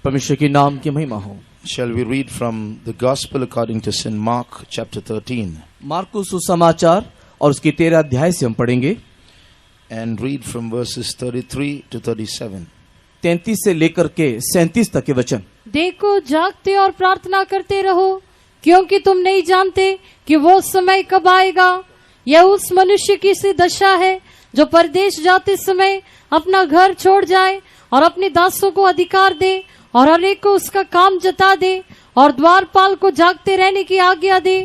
परमेश्वर के नाम की महिमा हो। Shall we read from the Gospel according to St. Mark chapter 13 Marco सुसमाचार और उसके 13 अध्याय से हम पढ़ेंगे and read from verses 33 to 37. 33 से लेकर के 37 तक के वचन। देखो, जागते और प्रार्थना करते रहो, क्योंकि तुम नहीं जानते कि वो समय कब आएगा। यह उस मनुष्य की सी दशा है जो परदेश जाते समय अपना घर छोड़ जाए और अपने दासों को अधिकार दे और हर एक को उसका काम जता दे और द्वारपाल को जागते रहने की आज्ञा दे।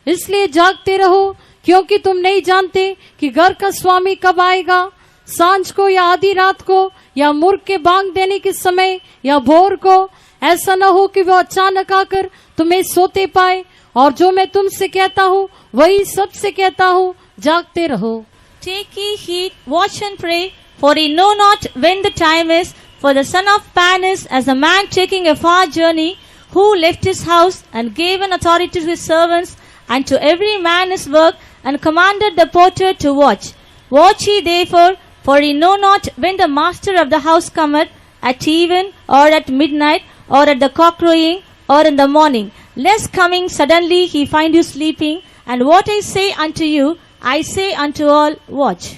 इसलिए जागते रहो, क्योंकि तुम नहीं जानते कि घर का स्वामी कब आएगा, सांझ को या आधी रात को या मुर्ग के बांग देने के समय या भोर को। ऐसा न हो कि वो अचानक आकर तुम्हें सोते पाए। और जो मैं तुमसे कहता हूँ वही सबसे कहता हूँ, जागते रहो। Take ye heed, watch and pray, for ye know not when the time is. For the Son of Man is as a man taking a far journey, who left his house and gave an authority to his servants, and to every man his work, and commanded the porter to watch. Watch ye therefore, for ye know not when the master of the house cometh, at even, or at midnight, or at the cock crowing, or in the morning, lest coming suddenly he find you sleeping. And what I say unto you, I say unto all, watch.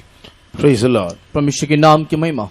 Praise the Lord. परमेश्वर के नाम की महिमा हो।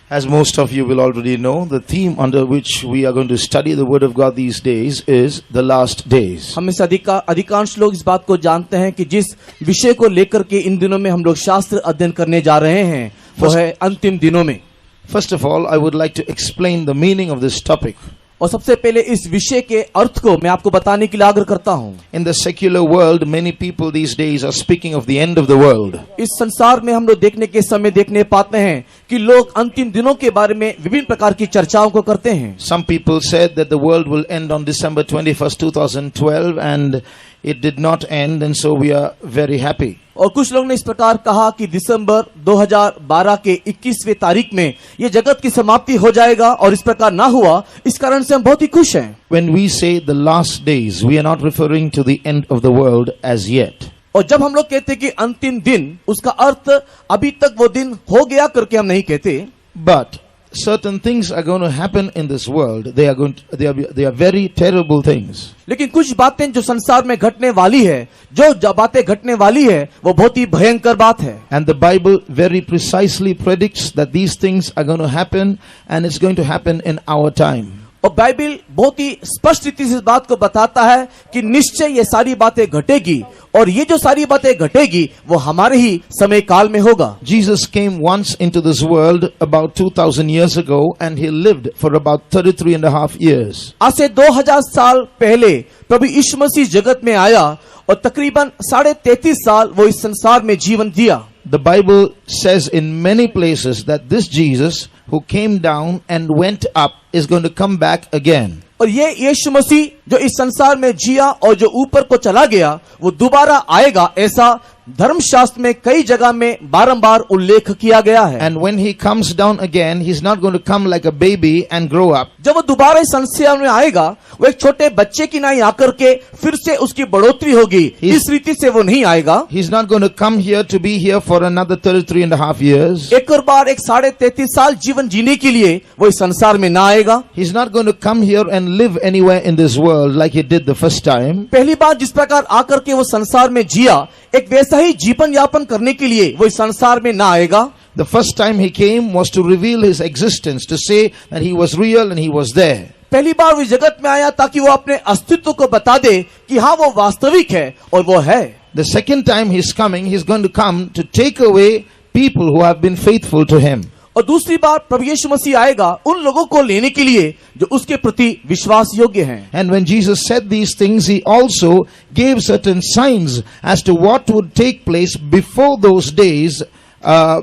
As most of you will already know, the theme under which we are going to study the Word of God these days is the last days. हम में से अधिकांश लोग इस बात को जानते हैं कि जिस विषय को लेकर के इन दिनों में हम लोग शास्त्र अध्ययन करने जा रहे हैं वो है अंतिम दिनों में। First of all, I would like to explain the meaning of this topic. और सबसे पहले इस विषय के अर्थ को मैं आपको बताने के लिए आग्रह करता हूँ। In the secular world, many people these days are speaking of the end of the world. इस संसार में हम लोग देखने पाते हैं कि लोग अंतिम दिनों के बारे में विभिन्न प्रकार की चर्चाओं को करते हैं। Some people said that the world will end on December 21st, 2012, and it did not end, and so we are very happy. और कुछ लोग ने इस प्रकार कहा कि दिसंबर 2012 के 21वें तारीख में ये जगत की समाप्ति हो जाएगा, और इस प्रकार ना हुआ, इस कारण से हम बहुत ही खुश हैं। When we say the last days, we are not referring to the end of the world as yet. और जब हम लोग कहते हैं कि अंतिम दिन, उसका अर्थ अभी तक वो दिन हो गया करके हम नहीं कहते। But certain things are going to happen in this world. They are very terrible things. लेकिन कुछ बातें जो संसार में घटने वाली है, जो बातें घटने वाली है, वो बहुत ही भयंकर बात है। And the Bible very precisely predicts that these things are going to happen, and it's going to happen in our time. और बाइबल बहुत ही स्पष्ट रीति से इस बात को बताता है कि निश्चय ये सारी बातें घटेगी, और ये जो सारी बातें घटेगी वो हमारे ही समय काल में होगा। Jesus came once into this world about 2000 years ago, and he lived for about 33.5 years. आज से 2000 साल पहले प्रभु यीशु मसीह जगत में आया, और तकरीबन 33.5 साल वो इस संसार में जीवन दिया। The Bible says in many places that this Jesus who came down and went up is going to come back again. और ये यीशु मसीह जो इस संसार में जिया और जो ऊपर को चला गया, वो दोबारा आएगा, ऐसा धर्मशास्त्र में कई जगह में बारंबार उल्लेख किया गया है। And when he comes down again, he's not going to come like a baby and grow up. जब वो दोबारा इस संसार में आएगा, वो एक छोटे बच्चे की नहीं आकर के फिर से उसकी बढ़ोतरी होगी, इस रीति से वो नहीं आएगा। He's not going to come here to be here for another 33.5 years. एक और बार एक 33.5 साल जीवन जीने के लिए वो इस संसार में ना आएगा। He's not going to come here and live anywhere in this world like he did the first time. पहली बार जिस प्रकार आकर के वो संसार में जिया, एक वैसा ही जीवन यापन करने के लिए वो इस संसार में ना आएगा। The first time he came was to reveal his existence, to say that he was real and he was there. पहली बार वो जगत में आया ताकि वो अपने अस्तित्व को बता दे कि हाँ वो वास्तविक है और वो है। The second time he's coming, he's going to come to take away people who have been faithful to him. और दूसरी बार प्रभु यीशु मसीह आएगा उन लोगों को लेने के लिए जो उसके प्रति विश्वास योग्य हैं। And when Jesus said these things, he also gave certain signs as to what would take place before those days,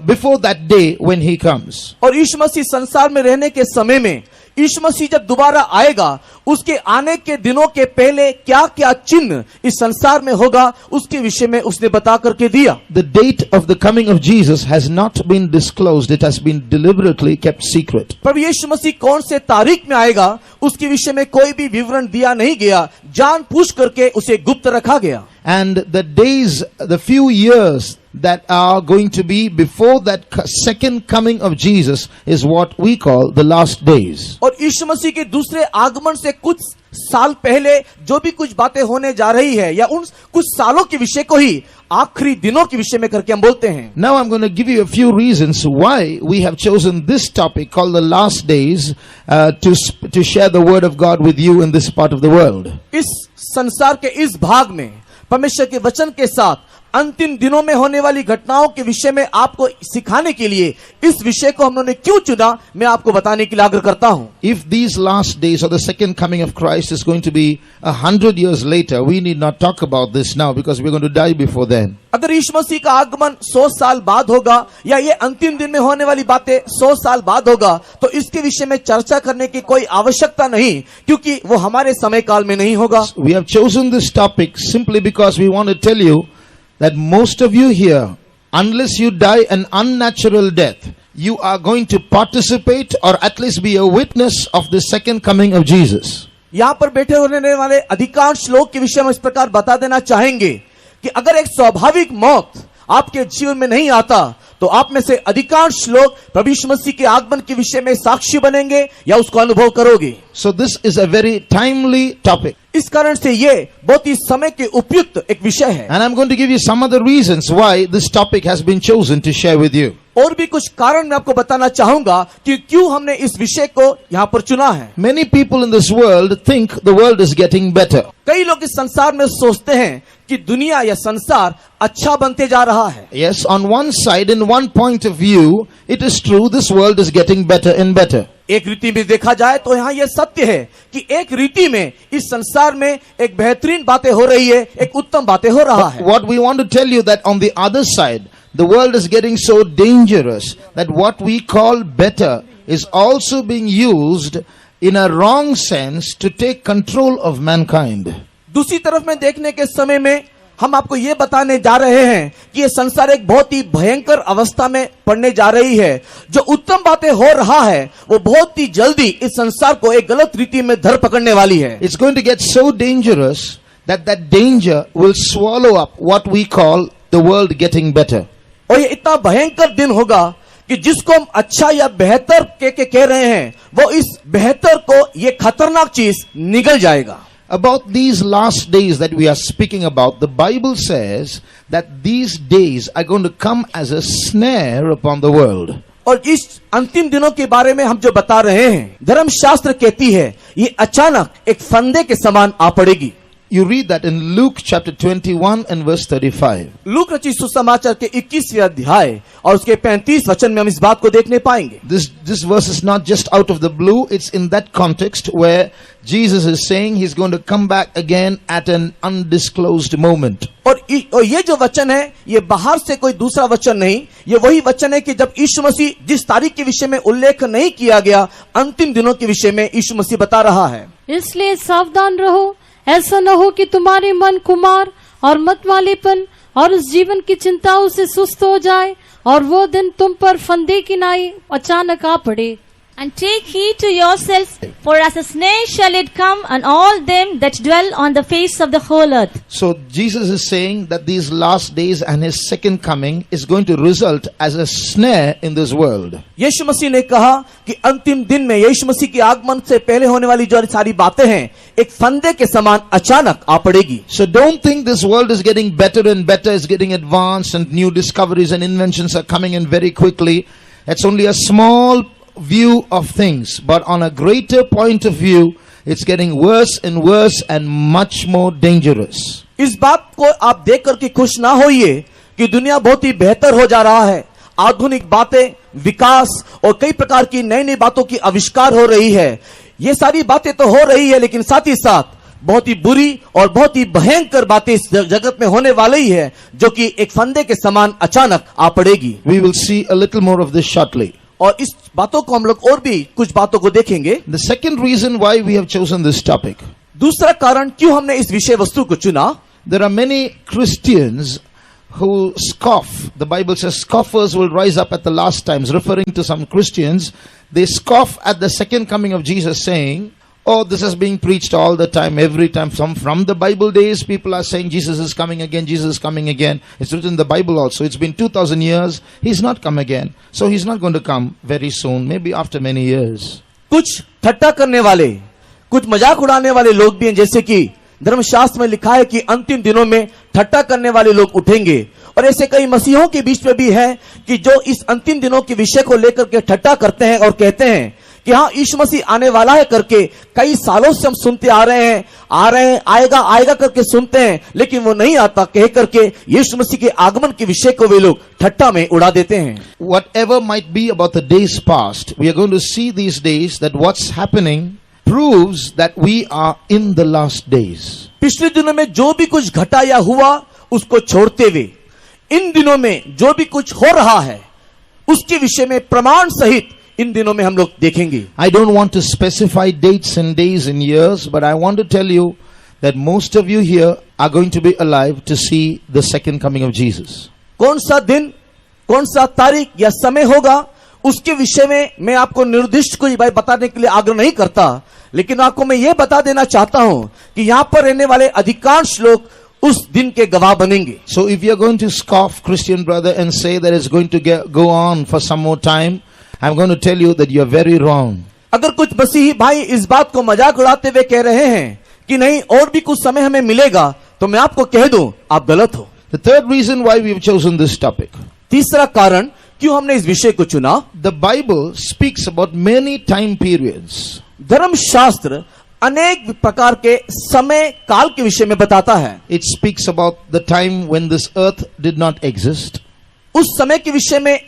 before that day when he comes. और यीशु मसीह संसार में रहने के समय में, यीशु मसीह जब दोबारा आएगा, उसके आने के दिनों के पहले क्या क्या चिन्ह इस संसार में होगा, उसके विषय में उसने बता करके दिया। The date of the coming of Jesus has not been disclosed. It has been deliberately kept secret. प्रभु यीशु मसीह कौन से तारीख में आएगा उसके विषय में कोई भी विवरण दिया नहीं गया, जानबूझ करके उसे गुप्त रखा गया। And the days, the few years that are going to be before that second coming of Jesus is what we call the last days. और यीशु मसीह के दूसरे आगमन से कुछ साल पहले जो भी कुछ बातें होने जा रही है या उन कुछ सालों के विषय को ही आखिरी दिनों के विषय में करके हम बोलते हैं. Now I'm going to give you a few reasons why we have chosen this topic called the last days to share the word of God with you in this part of the world. इस संसार के इस भाग में परमेश्वर के वचन के साथ अंतिम दिनों में होने वाली घटनाओं के विषय में आपको सिखाने के लिए इस विषय को हमने क्यों चुना, मैं आपको बताने के लिए आग्रह करता हूं. If these last days or the second coming of Christ is going to be 100 years later, we need not talk about this now because we're going to die before then. अगर यीशु मसीह का आगमन 100 साल बाद होगा या ये अंतिम दिन में होने वाली बातें 100 साल बाद होगा तो इसके विषय में चर्चा करने की कोई आवश्यकता नहीं, क्योंकि वो हमारे समय काल में नहीं होगा. We have chosen this topic simply because we want to tell you that most of you here, unless you die an unnatural death, you are going to participate or at least be a witness of the second coming of Jesus. यहाँ पर बैठे होने वाले अधिकांश लोग के विषय में इस प्रकार बता देना चाहेंगे कि अगर एक स्वाभाविक मौत आपके जीवन में नहीं आता तो आप में से अधिकांश लोग प्रभु यीशु मसीह के आगमन के विषय में साक्षी बनेंगे या उसको अनुभव करोगे. So this is a very timely topic. इस कारण से ये बहुत ही समय के उपयुक्त एक विषय है. And I'm going to give you some other reasons why this topic has been chosen to share with you. और भी कुछ कारण मैं आपको बताना चाहूंगा कि क्यों हमने इस विषय को यहाँ पर चुना है. Many people in this world think the world is getting better. कई लोग इस संसार में सोचते हैं कि दुनिया या संसार अच्छा बनते जा रहा है. Yes, on one side, in one point of view, it is true this world is getting better and better. एक रीति में देखा जाए तो यहाँ यह सत्य है कि एक रीति में इस संसार में एक बेहतरीन बातें हो रही है, एक उत्तम बातें हो रहा है. What we want to tell you that on the other side, the world is getting so dangerous that what we call better is also being used in a wrong sense to take control of mankind. दूसरी तरफ में देखने के समय में हम आपको ये बताने जा रहे हैं कि ये संसार एक बहुत ही भयंकर अवस्था में पड़ने जा रही है. जो उत्तम बातें हो रहा है वो बहुत ही जल्दी इस संसार को एक गलत रीति में धर पकड़ने वाली है. It's going to get so dangerous that that danger will swallow up what we call the world getting better. और ये इतना भयंकर दिन होगा कि जिसको हम अच्छा या बेहतर के कह रहे हैं वो इस बेहतर को ये खतरनाक चीज निगल जाएगा. About these last days that we are speaking about, the Bible says that these days are going to come as a snare upon the world. और इस अंतिम दिनों के बारे में हम जो बता रहे हैं, धर्मशास्त्र कहती है ये अचानक एक फंदे के समान आ पड़ेगी. You read that in Luke chapter 21 and verse 35. Look रचित सुसमाचार के 21वें अध्याय और उसके 35 वचन में हम इस बात को देखने पाएंगे. This verse is not just out of the blue. It's in that context where Jesus is saying he's going to come back again at an undisclosed moment. और ये जो वचन है ये बाहर से कोई दूसरा वचन नहीं, ये वही वचन है कि जब यीशु मसीह जिस तारीख के विषय में उल्लेख नहीं किया गया अंतिम दिनों के विषय में यीशु मसीह बता रहा है. इसलिए सावधान रहो, ऐसा न हो कि तुम्हारे मन कुमार और मतवालेपन और उस जीवन की चिंताओं से सुस्त हो जाए और वो दिन तुम पर फंदे की नाई अचानक आ पड़े. And take heed to yourselves, for as a snare shall it come on all them that dwell on the face of the whole earth. So Jesus is saying that these last days and his second coming is going to result as a snare in this world. यीशु मसीह ने कहा कि अंतिम दिन में यीशु मसीह के आगमन से पहले होने वाली जो सारी बातें हैं एक फंदे के समान अचानक आ पड़ेगी. So don't think this world is getting better and better, it's getting advanced and new discoveries and inventions are coming in very quickly. It's only a small view of things, but on a greater point of view it's getting worse and much more dangerous. इस बात को आप देख करके खुश ना होइए कि दुनिया बहुत ही बेहतर हो जा रहा है. आधुनिक बातें, विकास और कई प्रकार की नई नई बातों की आविष्कार हो रही है. ये सारी बातें तो हो रही है लेकिन साथ ही साथ बहुत ही बुरी और बहुत ही भयंकर बातें इस जगत में होने वाली है जो कि एक फंदे के समान अचानक आ पड़ेगी. We will see a little more of this shortly. और इस बातों को हम लोग और भी कुछ बातों को देखेंगे. The second reason why we have chosen this topic. दूसरा कारण क्यों हमने इस विषय वस्तु को चुना. There are many Christians who scoff. The Bible says scoffers will rise up at the last times, referring to some Christians. They scoff at the second coming of Jesus, saying, Oh, this is being preached all the time, every time. From the Bible days, people are saying Jesus is coming again, Jesus is coming again. It's written in the Bible also. It's been 2000 years. He's not come again. So he's not going to come very soon, maybe after many years. कुछ ठट्टा करने वाले, कुछ मजाक उड़ाने वाले लोग भी हैं, जैसे कि धर्मशास्त्र में लिखा है कि अंतिम दिनों में ठट्टा करने वाले लोग उठेंगे। और ऐसे कई मसीहों के बीच में भी है कि जो इस अंतिम दिनों के विषय को लेकर के ठट्टा करते हैं और कहते हैं कि हाँ, यीशु मसीह आने वाला है करके कई सालों से हम सुनते आ रहे हैं, आएगा करके सुनते हैं, लेकिन वो नहीं आता कह करके यीशु मसीह के आगमन के विषय को वे लोग ठट्टा में उड़ा देते हैं। Whatever might be about the days past, we are going to see these days that what's happening proves that we are in the last days. पिछले दिनों में जो भी कुछ घटा या हुआ उसको छोड़ते हुए इन दिनों में जो भी कुछ हो रहा है उसके विषय में प्रमाण सहित इन दिनों में हम लोग देखेंगे। I don't want to specify dates and days and years, but I want to tell you that most of you here are going to be alive to see the second coming of Jesus. कौन सा दिन, कौन सा तारीख या समय होगा उसके विषय में मैं आपको निर्दिष्ट कोई बात बताने के लिए आग्रह नहीं करता, लेकिन आपको मैं ये बता देना चाहता हूं कि यहां पर रहने वाले अधिकांश लोग उस दिन के गवाह बनेंगे। So if you are going to scoff, Christian brother, and say that it's going to go on for some more time, I'm going to tell you that you are very wrong. अगर कुछ मसीही भाई इस बात को मजाक उड़ाते हुए कह रहे हैं कि नहीं और भी कुछ समय हमें मिलेगा, तो मैं आपको कह दूं आप गलत हो। The third reason why we've chosen this topic. तीसरा कारण क्यों हमने इस विषय को चुना, The Bible speaks about many time periods. धर्मशास्त्र अनेक प्रकार के समय काल के विषय में बताता है। It speaks about the time when this earth did not exist. उस समय के विषय में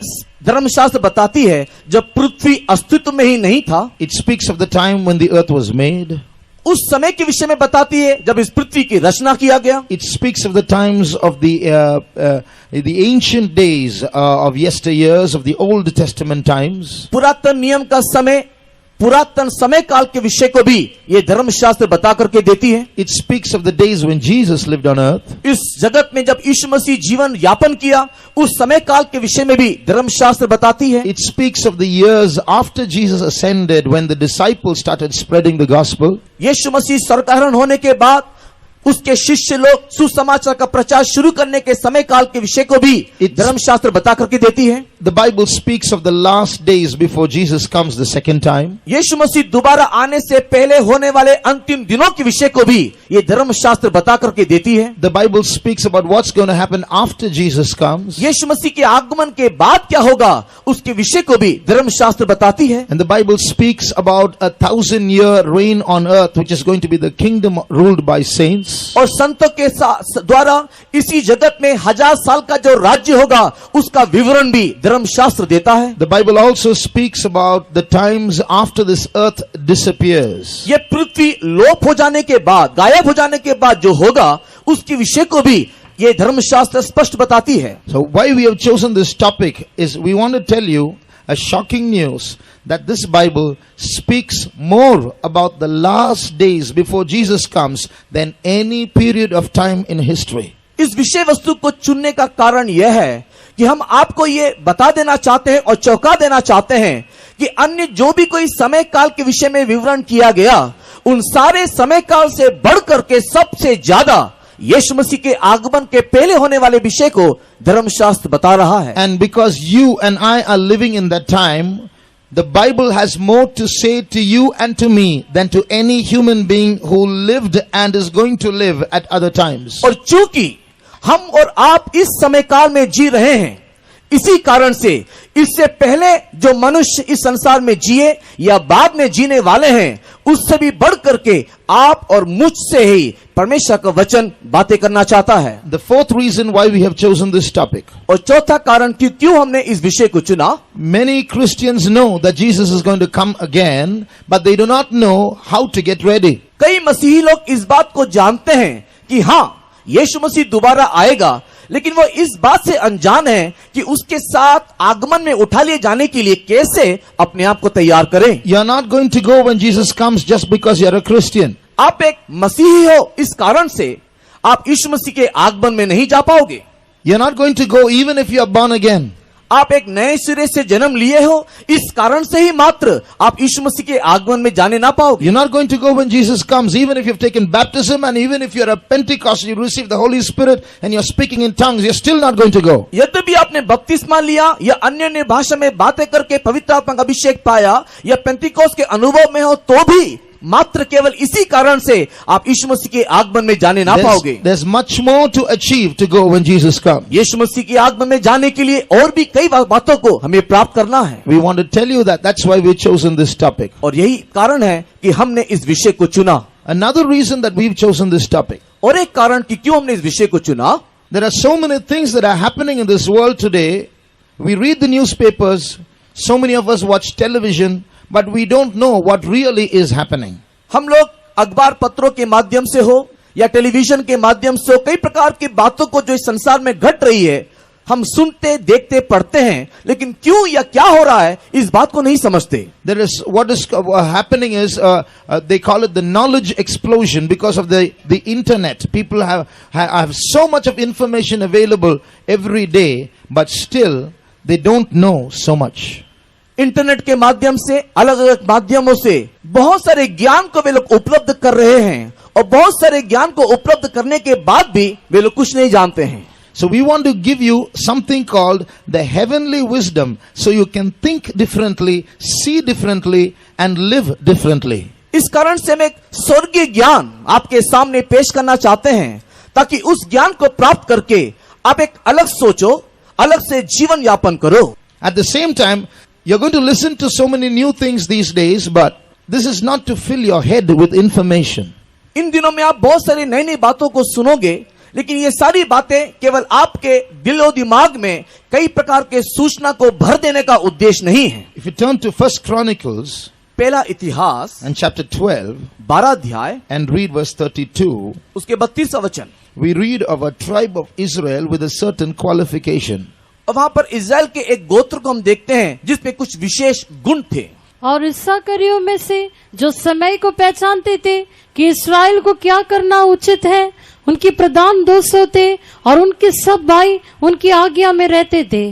धर्मशास्त्र बताती है जब पृथ्वी अस्तित्व में ही नहीं था। It speaks of the time when the earth was made. उस समय के विषय में बताती है जब इस पृथ्वी की रचना किया गया। It speaks of the times of the ancient days of yesteryears, of the Old Testament times. पुरातन नियम का समय, पुरातन समय काल के विषय को भी ये धर्मशास्त्र बता करके देती है। It speaks of the days when Jesus lived on earth. इस जगत में जब यीशु मसीह जीवन यापन किया उस समय काल के विषय में भी धर्मशास्त्र बताती है। It speaks of the years after Jesus ascended, when the disciples started spreading the gospel. यीशु मसीह स्वर्गारोहण होने के बाद उसके शिष्य लोग सुसमाचार का प्रचार शुरू करने के समय काल के विषय को भी धर्मशास्त्र बता करके देती है। The Bible speaks of the last days before Jesus comes the second time. यीशु मसीह दोबारा आने से पहले होने वाले अंतिम दिनों के विषय को भी ये धर्मशास्त्र बता करके देती है। The Bible speaks about what's going to happen after Jesus comes. यीशु मसीह के आगमन के बाद क्या होगा उसके विषय को भी धर्मशास्त्र बताती है। And the Bible speaks about 1,000-year reign on earth, which is going to be the kingdom ruled by saints. और संतों के द्वारा इसी जगत में 1000 साल का जो राज्य होगा उसका विवरण भी धर्मशास्त्र देता है। The Bible also speaks about the times after this earth disappears. ये पृथ्वी लोप हो जाने के बाद, गायब हो जाने के बाद जो होगा उसके विषय को भी ये धर्मशास्त्र स्पष्ट बताती है। So why we have chosen this topic is we want to tell you a shocking news that this Bible speaks more about the last days before Jesus comes than any period of time in history. इस विषय वस्तु को चुनने का कारण यह है कि हम आपको ये बता देना चाहते हैं और चौंका देना चाहते हैं कि अन्य जो भी कोई समय काल के विषय में विवरण किया गया उन सारे समय काल से बढ़ करके सबसे ज्यादा यीशु मसीह के आगमन के पहले होने वाले विषय को धर्मशास्त्र बता रहा है। And because you and I are living in that time, the Bible has more to say to you and to me than to any human being who lived and is going to live at other times. और चूंकि हम और आप इस समय काल में जी रहे हैं, इसी कारण से इससे पहले जो मनुष्य इस संसार में जिए या बाद में जीने वाले हैं उससे भी बढ़ करके आप और मुझसे ही परमेश्वर का वचन बातें करना चाहता है। The fourth reason why we have chosen this topic. और चौथा कारण कि क्यों हमने इस विषय को चुना, Many Christians know that Jesus is going to come again, but they do not know how to get ready. कई मसीही लोग इस बात को जानते हैं कि हाँ यीशु मसीह दोबारा आएगा, लेकिन वो इस बात से अनजान है कि उसके साथ आगमन में उठा लिए जाने के लिए कैसे अपने आप को तैयार करें। You are not going to go when Jesus comes just because you are a Christian. आप एक मसीही हो इस कारण से आप यीशु मसीह के आगमन में नहीं जा पाओगे। You are not going to go even if you are born again. आप एक नए सिरे से जन्म लिए हो, इस कारण से ही मात्र आप यीशु मसीह के आगमन में जाने ना पाओगे। You're not going to go when Jesus comes, even if you've taken baptism and even if you're a Pentecostal, you receive the Holy Spirit and you're speaking in tongues, you're still not going to go. यद्यपि आपने बपतिस्मा लिया या अन्य भाषा में बातें करके पवित्र आत्मा का अभिषेक पाया या पेंतिकोस्त के अनुभव में हो, तो भी मात्र केवल इसी कारण से आप यीशु मसीह के आगमन में जाने ना पाओगे। There's much more to achieve to go when Jesus comes. यीशु मसीह के आगमन में जाने के लिए और भी कई बातों को हमें प्राप्त करना है। We want to tell you that. That's why we've chosen this topic. और यही कारण है कि हमने इस विषय को चुना। Another reason that we've chosen this topic. और एक कारण कि क्यों हमने इस विषय को चुना, There are so many things that are happening in this world today. We read the newspapers, so many of us watch television, but we don't know what really is happening. हम लोग अखबार पत्रों के माध्यम से हो या टेलीविजन के माध्यम से हो, कई प्रकार की बातों को जो इस संसार में घट रही है हम सुनते, देखते, पढ़ते हैं, लेकिन क्यों या क्या हो रहा है इस बात को नहीं समझते। There is what is happening is they call it the knowledge explosion because of the internet. People have so much of information available every day, but still they don't know so much. Internet के माध्यम से, अलग अलग माध्यमों से बहुत सारे ज्ञान को वे लोग उपलब्ध कर रहे हैं और बहुत सारे ज्ञान को उपलब्ध करने के बाद भी वे लोग कुछ नहीं जानते हैं। So we want to give you something called the heavenly wisdom so you can think differently, see differently and live differently. इस कारण से हम एक स्वर्गीय ज्ञान आपके सामने पेश करना चाहते हैं ताकि उस ज्ञान को प्राप्त करके आप एक अलग सोचो, अलग से जीवन यापन करो। At the same time, you're going to listen to so many new things these days, but this is not to fill your head with information. इन दिनों में आप बहुत सारी नई नई बातों को सुनोगे, लेकिन ये सारी बातें केवल आपके दिलो दिमाग में कई प्रकार के सूचना को भर देने का उद्देश्य नहीं है। If you turn to 1 Chronicles पहला इतिहास and chapter 12 12 अध्याय and read verse 32, उसके 32वां वचन, we read of a tribe of Israel with a certain qualification. और वहां पर इस्राएल के एक गोत्र को हम देखते हैं जिसमें कुछ विशेष गुण थे। और इस्साकारियों में से जो समय को पहचानते थे कि इस्राएल को क्या करना उचित है, उनकी प्रधान 200 थे और उनके सब भाई उनकी आज्ञा में रहते थे।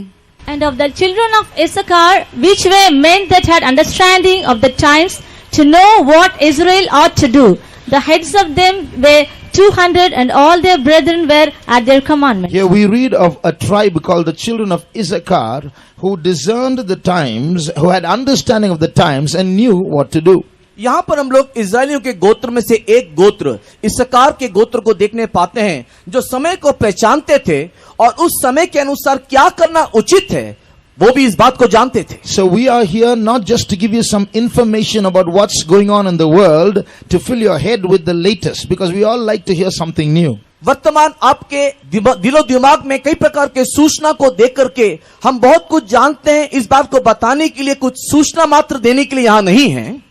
And of the children of Issachar, which were men that had understanding of the times to know what Israel ought to do. The heads of them were 200 and all their brethren were at their commandment. Here we read of a tribe called the children of Issachar who discerned the times, who had understanding of the times and knew what to do. यहाँ पर हम लोग इस्राएलियों के गोत्र में से एक गोत्र इस्साकार के गोत्र को देखने पाते हैं जो समय को पहचानते थे और उस समय के अनुसार क्या करना उचित है वो भी इस बात को जानते थे। So we are here not just to give you some information about what's going on in the world to fill your head with the latest, because we all like to hear something new. वर्तमान आपके दिलो दिमाग में कई प्रकार के सूचना को देख करके हम बहुत कुछ जानते हैं, इस बात को बताने के लिए, कुछ सूचना मात्र देने के लिए यहाँ नहीं है।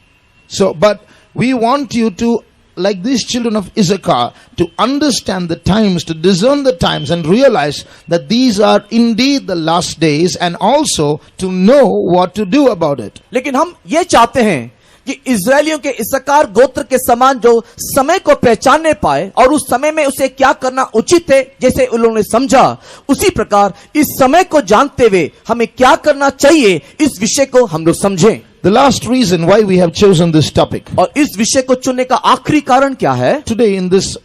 So, but we want you to, like these children of Issachar, to understand the times, to discern the times and realize that these are indeed the last days and also to know what to do about it. लेकिन हम ये चाहते हैं कि इस्राएलियों के इस्साकार गोत्र के समान जो समय को पहचानने पाए और उस समय में उसे क्या करना उचित है, जैसे उन्होंने समझा, उसी प्रकार इस समय को जानते हुए हमें क्या करना चाहिए, इस विषय को हम लोग समझें। The last reason why we have chosen this topic. और इस विषय को चुनने का आखिरी कारण क्या है? Today in this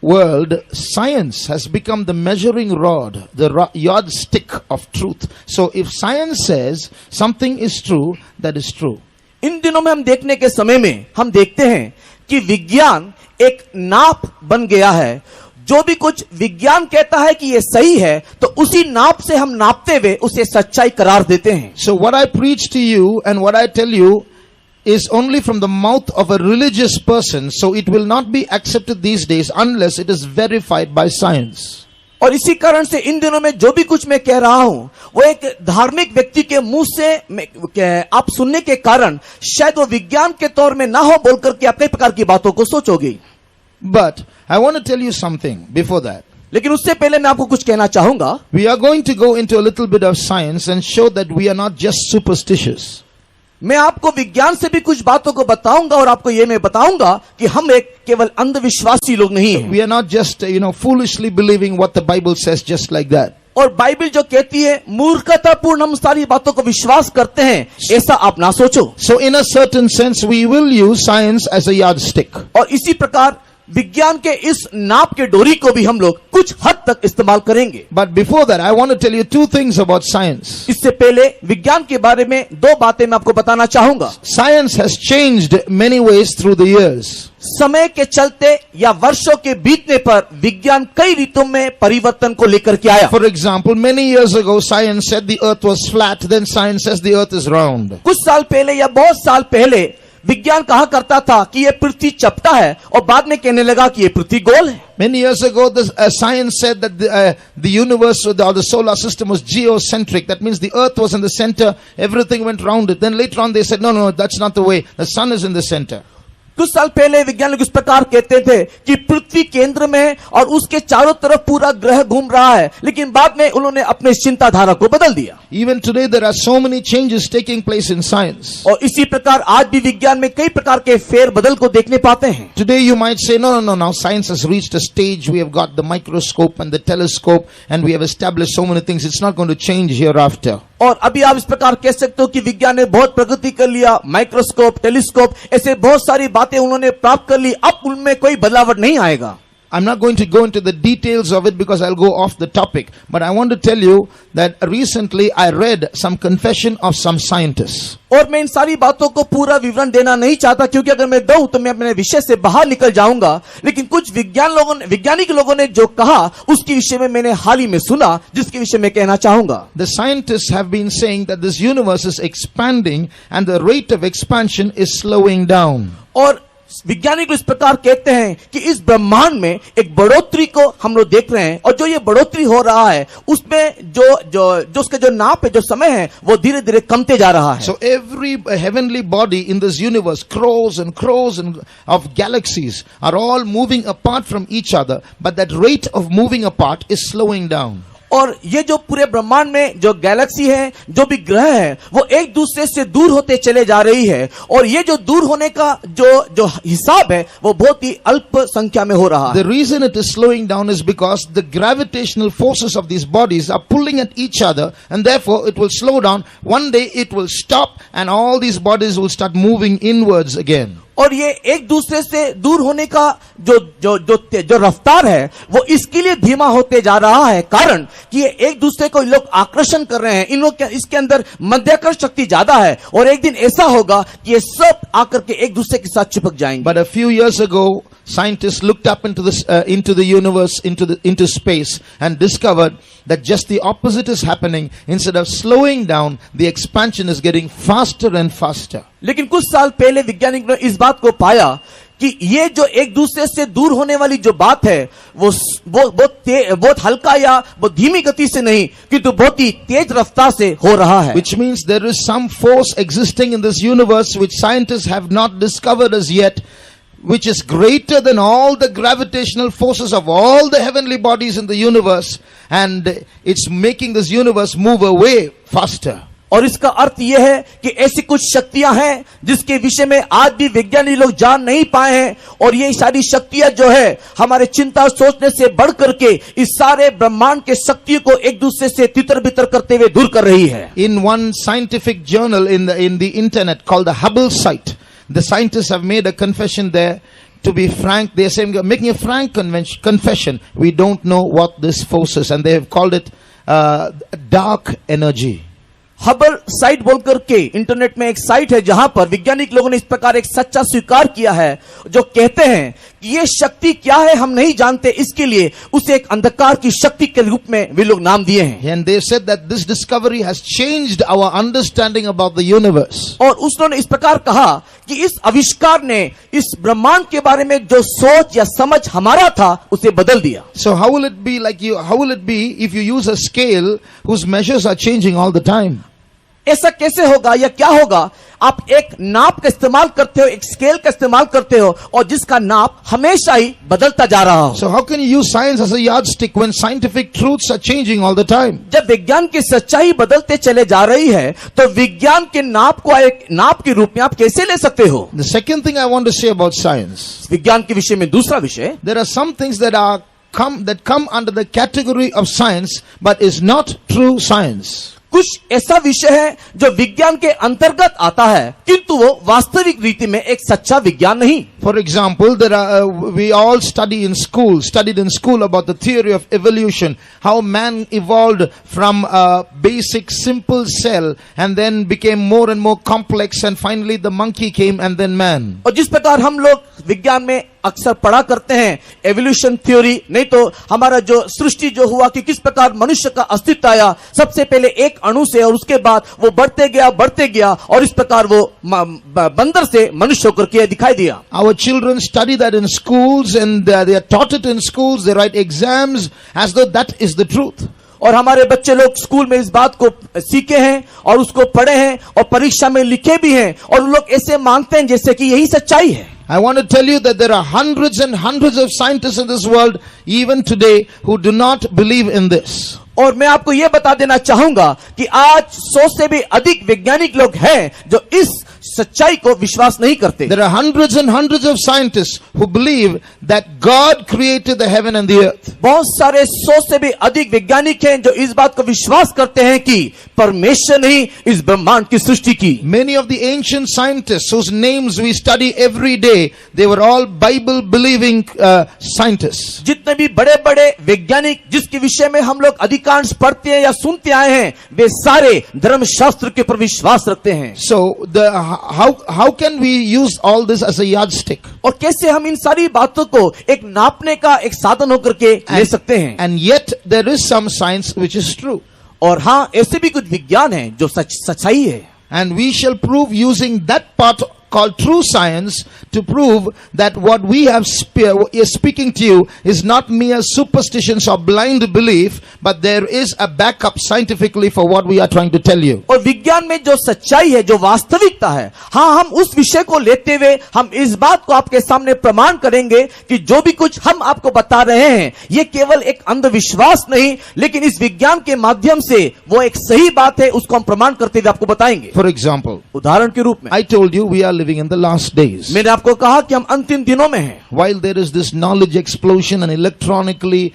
world, science has become the measuring rod, the yardstick of truth. So if science says something is true, that is true. इन दिनों में हम देखने के समय में हम देखते हैं कि विज्ञान एक नाप बन गया है। जो भी कुछ विज्ञान कहता है कि ये सही है तो उसी नाप से हम नापते हुए उसे सच्चाई करार देते हैं। So what I preach to you and what I tell you is only from the mouth of a religious person, so it will not be accepted these days unless it is verified by science. और इसी कारण से इन दिनों में जो भी कुछ मैं कह रहा हूं वो एक धार्मिक व्यक्ति के मुंह से आप सुनने के कारण शायद वो विज्ञान के तौर में ना हो बोलकर के आप कई प्रकार की बातों को सोचोगे। But I want to tell you something before that. लेकिन उससे पहले मैं आपको कुछ कहना चाहूंगा। We are going to go into a little bit of science and show that we are not just superstitious. मैं आपको विज्ञान से भी कुछ बातों को बताऊंगा और आपको ये मैं बताऊंगा कि हम एक केवल अंधविश्वासी लोग नहीं हैं। We are not just, foolishly believing what the Bible says just like that. और बाइबल जो कहती है मूर्खतापूर्ण हम सारी बातों को विश्वास करते हैं, ऐसा आप ना सोचो। So in a certain sense, we will use science as a yardstick. और इसी प्रकार विज्ञान के इस नाप के डोरी को भी हम लोग कुछ हद तक इस्तेमाल करेंगे। But before that, I want to tell you two things about science. इससे पहले विज्ञान के बारे में दो बातें मैं आपको बताना चाहूंगा। Science has changed many ways through the years. समय के चलते या वर्षों के बीतने पर विज्ञान कई रीतों में परिवर्तन को लेकर के आया। For example, many years ago, science said the earth was flat, then science says the earth is round. कुछ साल पहले या बहुत साल पहले विज्ञान कहा करता था कि यह पृथ्वी चपटा है और बाद में कहने लगा कि यह पृथ्वी गोल है। Many years ago, science said that the universe or the solar system was geocentric. That means the earth was in the center, everything went round it. Then later on they said, no, that's not the way. The sun is in the center. कुछ साल पहले वैज्ञानिक इस प्रकार कहते थे कि पृथ्वी केंद्र में है और उसके चारों तरफ पूरा ग्रह घूम रहा है, लेकिन बाद में उन्होंने अपने चिंताधारा को बदल दिया। Even today there are so many changes taking place in science. और इसी प्रकार आज भी विज्ञान में कई प्रकार के फेर बदल को देखने पाते हैं। Today you might say, no, now science has reached a stage, we have got the microscope and the telescope and we have established so many things, it's not going to change hereafter. और अभी आप इस प्रकार कह सकते हो कि विज्ञान ने बहुत प्रगति कर लिया, माइक्रोस्कोप, टेलीस्कोप, ऐसे बहुत सारी बातें उन्होंने प्राप्त कर ली, अब उनमें कोई बदलाव नहीं आएगा। I'm not going to go into the details of it because I'll go off the topic. But I want to tell you that recently I read some confession of some scientists. और मैं इन सारी बातों को पूरा विवरण देना नहीं चाहता, क्योंकि अगर मैं दूं तो मैं अपने विषय से बाहर निकल जाऊंगा। लेकिन कुछ वैज्ञानिक लोगों ने जो कहा उसके विषय में मैंने हाल ही में सुना, जिसके विषय में कहना चाहूंगा। The scientists have been saying that this universe is expanding and the rate of expansion is slowing down. और वैज्ञानिक इस प्रकार कहते हैं कि इस ब्रह्मांड में एक बढ़ोतरी को हम लोग देख रहे हैं, और जो ये बढ़ोतरी हो रहा है उसमें जो उसका जो नाप है, जो समय है, वो धीरे धीरे कमते जा रहा है। So every heavenly body in this universe, crores and of galaxies are all moving apart from each other, but that rate of moving apart is slowing down. और ये जो पूरे ब्रह्मांड में जो गैलेक्सी है, जो भी ग्रह है, वो एक दूसरे से दूर होते चले जा रही है, और ये जो दूर होने का जो हिसाब है वो बहुत ही अल्प संख्या में हो रहा है। The reason it is slowing down is because the gravitational forces of these bodies are pulling at each other, and therefore it will slow down. One day it will stop and all these bodies will start moving inwards again. और ये एक दूसरे से दूर होने का जो रफ्तार है वो इसके लिए धीमा होते जा रहा है, कारण कि ये एक दूसरे को लोग आकर्षण कर रहे हैं, इन लोग इसके अंदर मध्याकर्षण शक्ति ज्यादा है, और एक दिन ऐसा होगा कि ये सब आकर के एक दूसरे के साथ चिपक जाएंगे। But a few years ago, scientists looked up into the universe, into space, and discovered that just the opposite is happening. Instead of slowing down, the expansion is getting faster and faster. लेकिन कुछ साल पहले वैज्ञानिक ने इस बात को पाया कि ये जो एक दूसरे से दूर होने वाली जो बात है वो बहुत हल्का या बहुत धीमी गति से नहीं, किंतु बहुत ही तेज रफ्तार से हो रहा है। Which means there is some force existing in this universe which scientists have not discovered as yet, which is greater than all the gravitational forces of all the heavenly bodies in the universe, and it's making this universe move away faster. और इसका अर्थ यह है कि ऐसी कुछ शक्तियां हैं जिसके विषय में आज भी वैज्ञानिक लोग जान नहीं पाए हैं, और ये सारी शक्तियां जो है हमारे चिंता सोचने से बढ़ करके इस सारे ब्रह्मांड के शक्तियों को एक दूसरे से तितर बितर करते हुए दूर कर रही है। In one scientific journal in the internet called the Hubble site, the scientists have made a confession there. To be frank, they are saying, making a frank confession, we don't know what this force is, and they have called it dark energy. Hubble site बोल करके internet में एक site है जहां पर वैज्ञानिक लोगों ने इस प्रकार एक सच्चा स्वीकार किया है, जो कहते हैं कि ये शक्ति क्या है हम नहीं जानते, इसके लिए उसे एक अंधकार की शक्ति के रूप में वे लोग नाम दिए हैं। And they said that this discovery has changed our understanding about the universe. और उसने इस प्रकार कहा कि इस आविष्कार ने इस ब्रह्मांड के बारे में जो सोच या समझ हमारा था उसे बदल दिया। So how will it be if you use a scale whose measures are changing all the time? ऐसा कैसे होगा या क्या होगा? आप एक नाप का इस्तेमाल करते हो, एक स्केल का इस्तेमाल करते हो, और जिसका नाप हमेशा ही बदलता जा रहा हो। So how can you use science as a yardstick when scientific truths are changing all the time? जब विज्ञान की सच्चाई बदलते चले जा रही है तो विज्ञान के नाप को एक नाप के रूप में आप कैसे ले सकते हो? The second thing I want to say about science, विज्ञान के विषय में दूसरा विषय, there are some things that are come under the category of science, but is not true science. कुछ ऐसा विषय है जो विज्ञान के अंतर्गत आता है, किंतु वो वास्तविक रीति में एक सच्चा विज्ञान नहीं। For example, we all studied in school about the theory of evolution, how man evolved from a basic simple cell and then became more and more complex, and finally the monkey came and then man. और जिस प्रकार हम लोग विज्ञान में अक्सर पढ़ा करते हैं एवोल्यूशन थ्योरी, नहीं तो हमारा जो सृष्टि जो हुआ कि किस प्रकार मनुष्य का अस्तित्व आया, सबसे पहले एक अणु से और उसके बाद वो बढ़ते गया और इस प्रकार वो बंदर से मनुष्य होकर के दिखाई दिया। Our children study that in schools, and they are taught it in schools. They write exams as though that is the truth. और हमारे बच्चे लोग स्कूल में इस बात को सीखे हैं और उसको पढ़े हैं और परीक्षा में लिखे भी हैं, और उन लोग ऐसे मानते हैं जैसे कि यही सच्चाई है। I want to tell you that there are hundreds and hundreds of scientists in this world, even today, who do not believe in this. और मैं आपको यह बता देना चाहूंगा कि आज 100 से भी अधिक वैज्ञानिक लोग हैं जो इस सच्चाई को विश्वास नहीं करते। There are hundreds and hundreds of scientists who believe that God created the heaven and the earth. बहुत सारे 100 से भी अधिक वैज्ञानिक हैं जो इस बात को विश्वास करते हैं कि परमेश्वर ने ही इस ब्रह्मांड की सृष्टि की। Many of the ancient scientists whose names we study every day, they were all Bible believing scientists. जितने भी बड़े बड़े वैज्ञानिक जिसके विषय में हम लोग अधिकांश पढ़ते हैं या सुनते आए हैं, वे सारे धर्मशास्त्र के पर विश्वास रखते हैं। So how can we use all this as a yardstick? और कैसे हम इन सारी बातों को एक नापने का एक साधन होकर के ले सकते हैं? And yet there is some science which is true. और हाँ, ऐसे भी कुछ विज्ञान है जो सच्चाई है। And we shall prove using that part called true science to prove that what we have is speaking to you is not mere superstitions or blind belief, but there is a backup scientifically for what we are trying to tell you. और विज्ञान में जो सच्चाई है, जो वास्तविकता है, हाँ, हम उस विषय को लेते हुए हम इस बात को आपके सामने प्रमाण करेंगे कि जो भी कुछ हम आपको बता रहे हैं, ये केवल एक अंधविश्वास नहीं, लेकिन इस विज्ञान के माध्यम से वो एक सही बात है, उसको हम प्रमाण करते हुए आपको बताएंगे। For example, उदाहरण के रूप में I told you we are living in the last days. मैंने आपको कहा कि हम अंतिम दिनों में हैं। While there is this knowledge explosion and electronically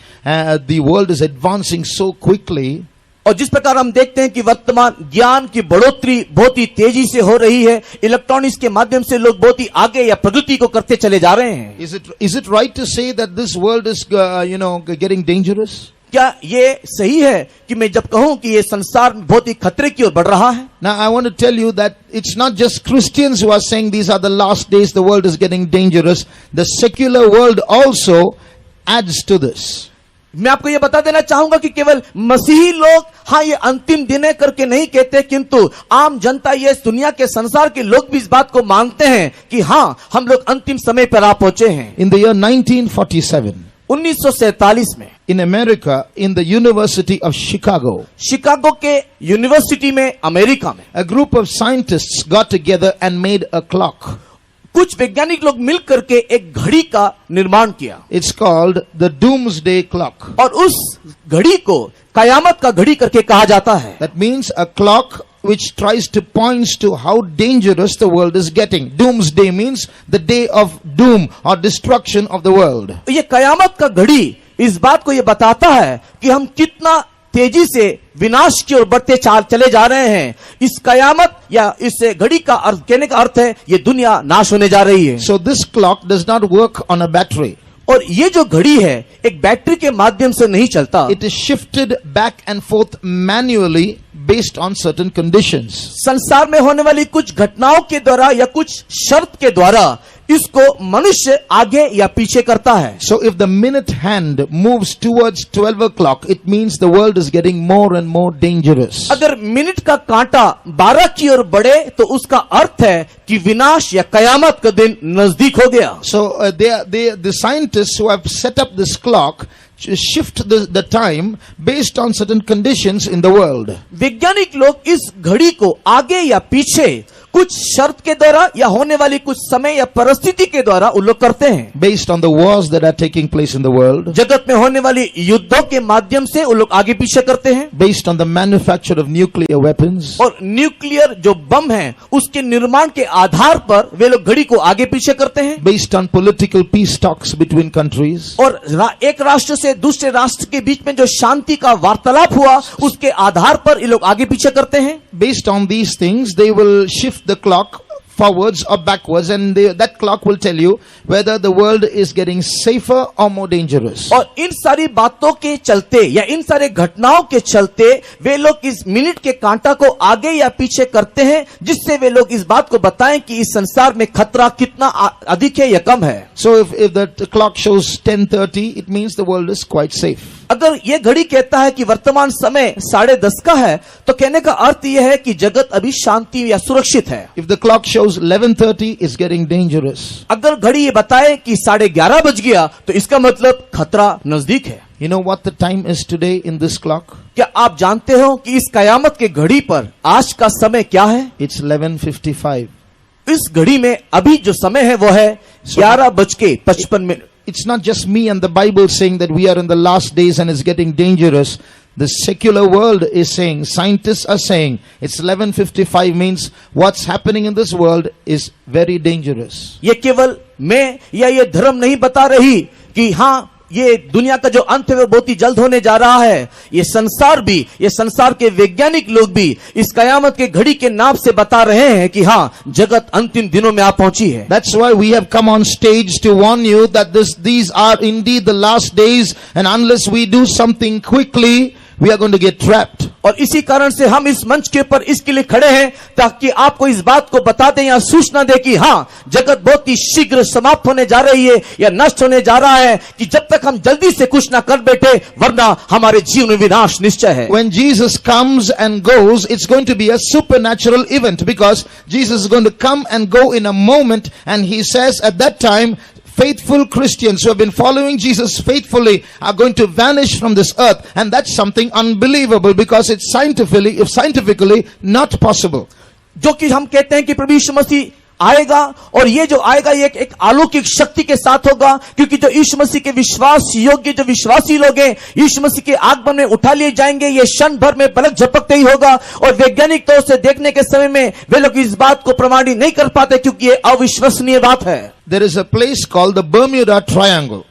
the world is advancing so quickly, और जिस प्रकार हम देखते हैं कि वर्तमान ज्ञान की बढ़ोतरी बहुत ही तेजी से हो रही है, इलेक्ट्रॉनिक्स के माध्यम से लोग बहुत ही आगे या प्रगति को करते चले जा रहे हैं। is it right to say that this world is getting dangerous? क्या ये सही है कि मैं जब कहूं कि ये संसार बहुत ही खतरे की ओर बढ़ रहा है? Now I want to tell you that it's not just Christians who are saying these are the last days, the world is getting dangerous. The secular world also adds to this. मैं आपको ये बता देना चाहूंगा कि केवल मसीही लोग हाँ ये अंतिम दिन है करके नहीं कहते, किंतु आम जनता, ये दुनिया के संसार के लोग भी इस बात को मानते हैं कि हाँ, हम लोग अंतिम समय पर आ पहुंचे हैं। In the year 1947, 1947 में in America, in the University of Chicago, Chicago के यूनिवर्सिटी में, अमेरिका में, a group of scientists got together and made a clock. कुछ वैज्ञानिक लोग मिलकर के एक घड़ी का निर्माण किया। It's called the Doomsday Clock. और उस घड़ी को कयामत का घड़ी करके कहा जाता है। That means a clock which tries to point to how dangerous the world is getting. Doomsday means the day of doom or destruction of the world. ये कयामत का घड़ी इस बात को ये बताता है कि हम कितना तेजी से विनाश की ओर बढ़ते चले जा रहे हैं। इस कयामत या इस घड़ी का अर्थ, कहने का अर्थ है ये दुनिया नाश होने जा रही है। So this clock does not work on a battery. और ये जो घड़ी है एक बैटरी के माध्यम से नहीं चलता। It is shifted back and forth manually based on certain conditions. संसार में होने वाली कुछ घटनाओं के द्वारा या कुछ शर्त के द्वारा इसको मनुष्य आगे या पीछे करता है। So if the minute hand moves towards 12 o'clock, it means the world is getting more and more dangerous. अगर मिनट का कांटा 12 की ओर बढ़े तो उसका अर्थ है कि विनाश या कयामत का दिन नजदीक हो गया। So the scientists who have set up this clock shift the time based on certain conditions in the world. वैज्ञानिक लोग इस घड़ी को आगे या पीछे कुछ शर्त के द्वारा या होने वाली कुछ समय या परिस्थिति के द्वारा उन लोग करते हैं। based on the wars that are taking place in the world, जगत में होने वाली युद्धों के माध्यम से उन लोग आगे पीछे करते हैं, based on the manufacture of nuclear weapons, और न्यूक्लियर जो बम है उसके निर्माण के आधार पर वे लोग घड़ी को आगे पीछे करते हैं, based on political peace talks between countries, और एक राष्ट्र से दूसरे राष्ट्र के बीच में जो शांति का वार्तालाप हुआ उसके आधार पर ये लोग आगे पीछे करते हैं। based on these things they will shift the clock forwards or backwards, and that clock will tell you whether the world is getting safer or more dangerous. और इन सारी बातों के चलते या इन सारे घटनाओं के चलते वे लोग इस मिनट के कांटा को आगे या पीछे करते हैं, जिससे वे लोग इस बात को बताएं कि इस संसार में खतरा कितना अधिक है या कम है। So if the clock shows 10:30, it means the world is quite safe. अगर ये घड़ी कहता है कि वर्तमान समय 10:30 का है, तो कहने का अर्थ यह है कि जगत अभी शांति या सुरक्षित है। If the clock shows 11:30, it's getting dangerous. अगर घड़ी ये बताए कि 11:30 बज गया, तो इसका मतलब खतरा नजदीक है। You know what the time is today in this clock? क्या आप जानते हो कि इस कयामत के घड़ी पर आज का समय क्या है? It's 11:55. इस घड़ी में अभी जो समय है वो है 11:55। It's not just me and the Bible saying that we are in the last days and it's getting dangerous. The secular world is saying, scientists are saying, it's 11:55 means what's happening in this world is very dangerous. ये केवल मैं या ये धर्म नहीं बता रही कि हाँ ये दुनिया का जो अंत है वो बहुत ही जल्द होने जा रहा है। ये संसार भी, ये संसार के वैज्ञानिक लोग भी इस कयामत के घड़ी के नाम से बता रहे हैं कि हाँ जगत अंतिम दिनों में आ पहुंची है। That's why we have come on stage to warn you that these are indeed the last days, and unless we do something quickly, we are going to get trapped. और इसी कारण से हम इस मंच के ऊपर इसके लिए खड़े हैं ताकि आपको इस बात को बता दें या सूचना दें कि हाँ जगत बहुत ही शीघ्र समाप्त होने जा रही है या नष्ट होने जा रहा है, कि जब तक हम जल्दी से कुछ ना कर बैठे वरना हमारे जीवन में विनाश निश्चय है। When Jesus comes and goes, it's going to be a supernatural event, because Jesus is going to come and go in a moment, and he says at that time faithful Christians who have been following Jesus faithfully are going to vanish from this earth, and that's something unbelievable because it's scientifically not possible. जो कि हम कहते हैं कि प्रभु यीशु मसीह आएगा, और ये जो आएगा ये एक अलौकिक शक्ति के साथ होगा, क्योंकि जो यीशु मसीह के विश्वास योग्य जो विश्वासी लोग हैं यीशु मसीह के आगमन में उठा लिए जाएंगे। ये क्षण भर में पलक झपकते ही होगा, और वैज्ञानिक तौर से देखने के समय में वे लोग इस बात को प्रमाणित नहीं कर पाते क्योंकि ये अविश्वसनीय बात है। There is a place called the Bermuda Triangle.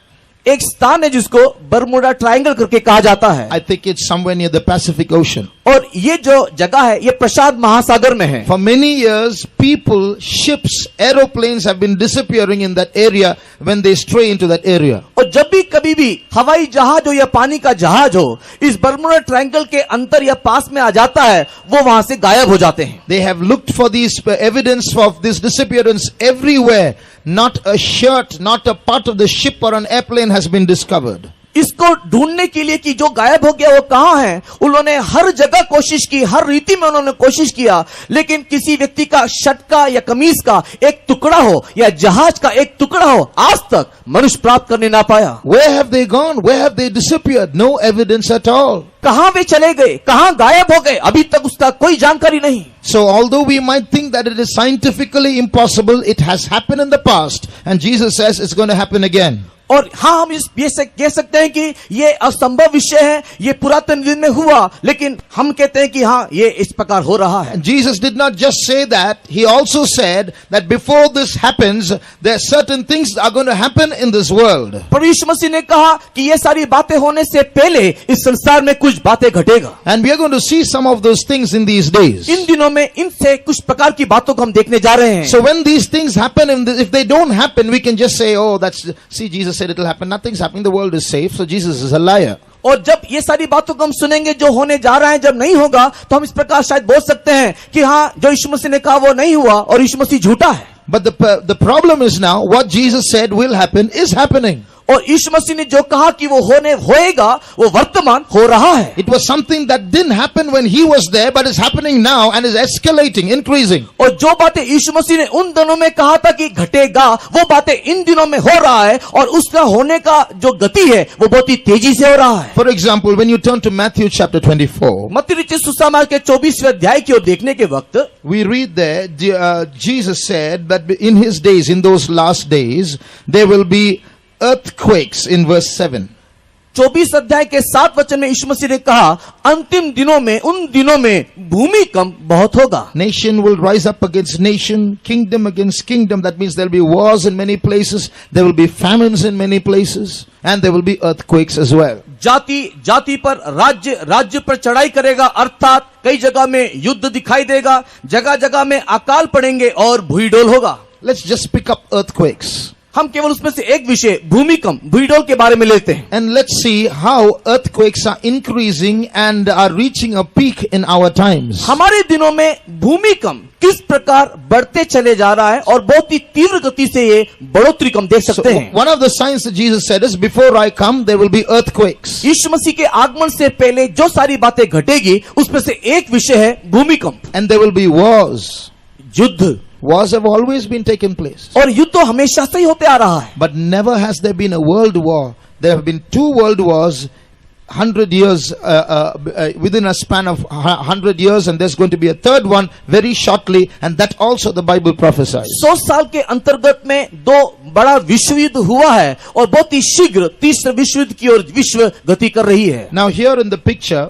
एक स्थान है जिसको बरमुडा ट्रायंगल करके कहा जाता है। I think it's somewhere near the Pacific Ocean. और ये जो जगह है ये प्रशांत महासागर में है। For many years, people, ships, aeroplanes have been disappearing in that area when they stray into that area. और जब भी कभी भी हवाई जहाज हो या पानी का जहाज हो इस बरमुडा ट्रायंगल के अंतर या पास में आ जाता है, वो वहां से गायब हो जाते हैं। They have looked for these evidence of this disappearance everywhere. Not a shirt, not a part of the ship or an airplane has been discovered. इसको ढूंढने के लिए कि जो गायब हो गया वो कहां है, उन्होंने हर जगह कोशिश की, हर रीति में उन्होंने कोशिश किया, लेकिन किसी व्यक्ति का शर्ट का या कमीज का एक टुकड़ा हो या जहाज का एक टुकड़ा हो आज तक मनुष्य प्राप्त करने ना पाया। Where have they gone? Where have they disappeared? No evidence at all. कहां वे चले गए, कहां गायब हो गए, अभी तक उसका कोई जानकारी नहीं। So although we might think that it is scientifically impossible, it has happened in the past, and Jesus says it's going to happen again. और हाँ हम ये कह सकते हैं कि ये असंभव विषय है, ये पुरातन दिन में हुआ, लेकिन हम कहते हैं कि हाँ ये इस प्रकार हो रहा है। And Jesus did not just say that, he also said that before this happens, there are certain things that are going to happen in this world. प्रभु यीशु मसीह ने कहा कि ये सारी बातें होने से पहले इस संसार में कुछ बातें घटेगा। And we are going to see some of those things in these days. इन दिनों में इनसे कुछ प्रकार की बातों को हम देखने जा रहे हैं। So when these things happen, if they don't happen, we can just say, oh, see, Jesus said it will happen. Nothing's happening. The world is safe. So Jesus is a liar. और जब ये सारी बातों को हम सुनेंगे जो होने जा रहा है जब नहीं होगा, तो हम इस प्रकार शायद बोल सकते हैं कि हाँ जो यीशु मसीह ने कहा वो नहीं हुआ और यीशु मसीह झूठा है। But the problem is now what Jesus said will happen is happening. और यीशु मसीह ने जो कहा कि वो होएगा, वो वर्तमान हो रहा है। It was something that didn't happen when he was there, but is happening now and is escalating, increasing. और जो बातें यीशु मसीह ने उन दिनों में कहा था कि घटेगा, वो बातें इन दिनों में हो रहा है, और उसका होने का जो गति है वो बहुत ही तेजी से हो रहा है। For example, when you turn to Matthew chapter 24, मत्ती रचित सुसमाचार के 24वें अध्याय की ओर देखने के वक्त we read there, Jesus said that in his days, in those last days, there will be earthquakes in verse 7. 24 अध्याय के 7 वचन में यीशु मसीह ने कहा, अंतिम दिनों में, उन दिनों में भूमिकंप बहुत होगा। Nation will rise up against nation, kingdom against kingdom. That means there will be wars in many places, there will be famines in many places, and there will be earthquakes as well. जाति जाति पर, राज्य राज्य पर चढ़ाई करेगा, अर्थात कई जगह में युद्ध दिखाई देगा, जगह जगह में अकाल पड़ेंगे और भूईडोल होगा। Let's just pick up earthquakes. हम केवल उसमें से एक विषय भूमिकंप, भूईडोल के बारे में लेते हैं। And let's see how earthquakes are increasing and are reaching a peak in our times. हमारे दिनों में भूमिकंप किस प्रकार बढ़ते चले जा रहा है और बहुत ही तीव्र गति से ये बढ़ोतरी हम देख So, सकते हैं। one of the signs that Jesus said is, before I come, there will be earthquakes. यीशु मसीह के आगमन से पहले जो सारी बातें घटेगी, उसमें से एक विषय है भूमिकंप। And there will be wars. युद्ध, Wars have always been taking place. और युद्ध तो हमेशा से ही होते आ रहा है। But never has there been a world war. There have been 2 world wars, 100 years, within a span of 100 years, and there's going to be a third one very shortly, and that also the Bible prophesies. 100 साल के अंतर्गत में 2 बड़ा विश्व युद्ध हुआ है, और बहुत ही शीघ्र तीसरे विश्व युद्ध की ओर विश्व गति कर रही है। Now here in the picture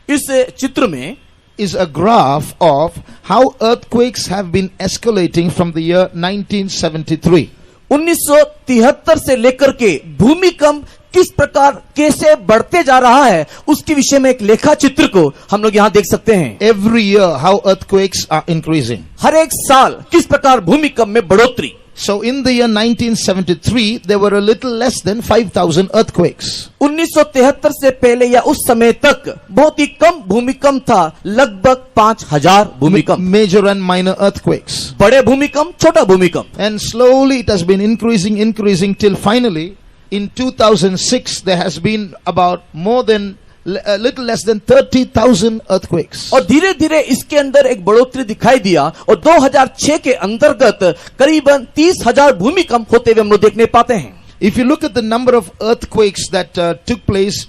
इस चित्र में is a graph of how earthquakes have been escalating from the year 1973. 1973 से लेकर के भूमिकंप किस प्रकार कैसे बढ़ते जा रहा है, उसके विषय में एक लेखा चित्र को हम लोग यहाँ देख सकते हैं। Every year how earthquakes are increasing. हर एक साल किस प्रकार भूमिकंप में बढ़ोतरी। So in the year 1973 there were a little less than 5,000 earthquakes. 1973 से पहले या उस समय तक बहुत ही कम भूमिकंप था, लगभग 5,000 भूमिकंप। Major and minor earthquakes. बड़े भूमिकंप, छोटा भूमिकंप। And slowly it has been increasing till finally in 2006 there has been about more than a little less than 30,000 earthquakes. और धीरे धीरे इसके अंदर एक बढ़ोतरी दिखाई दिया, और 2006 के अंतर्गत करीबन 30,000 भूमिकंप होते हुए हम लोग देखने पाते हैं। If you look at the number of earthquakes that took place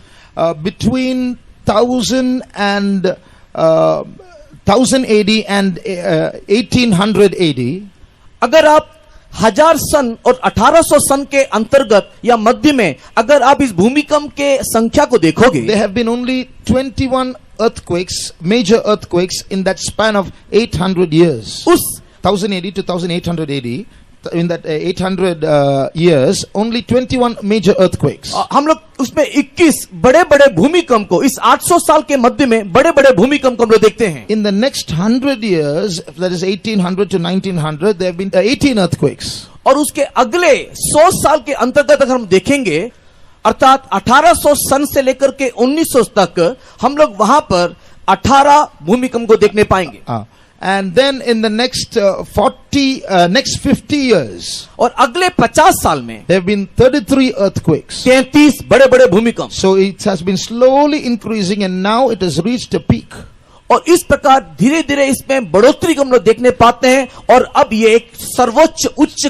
between 1000 and 1000 AD and 1800 AD, अगर आप 1000 सन और 1800 सन के अंतर्गत या मध्य में अगर आप इस भूमिकंप के संख्या को देखोगे, there have been only 21 earthquakes, major earthquakes in that span of 800 years. उस 1000 AD to 1800 AD, in that 800 years, only 21 major earthquakes. हम लोग उसमें 21 बड़े बड़े भूमिकंप को, इस 800 साल के मध्य में बड़े बड़े भूमिकंप को हम लोग देखते हैं। In the next 100 years, that is 1800 to 1900, there have been 18 earthquakes. और उसके अगले 100 साल के अंतर्गत अगर हम देखेंगे, अर्थात 1800 सन से लेकर के 1900 तक हम लोग वहां पर 18 भूमिकंप को देखने पाएंगे। And then in the next next 50 years, और अगले 50 साल में there have been 33 earthquakes. 33 बड़े बड़े भूमिकंप। So it has been slowly increasing and now it has reached a peak. और इस प्रकार धीरे धीरे इसमें बढ़ोतरी को हम लोग देखने पाते हैं, और अब ये एक सर्वोच्च उच्च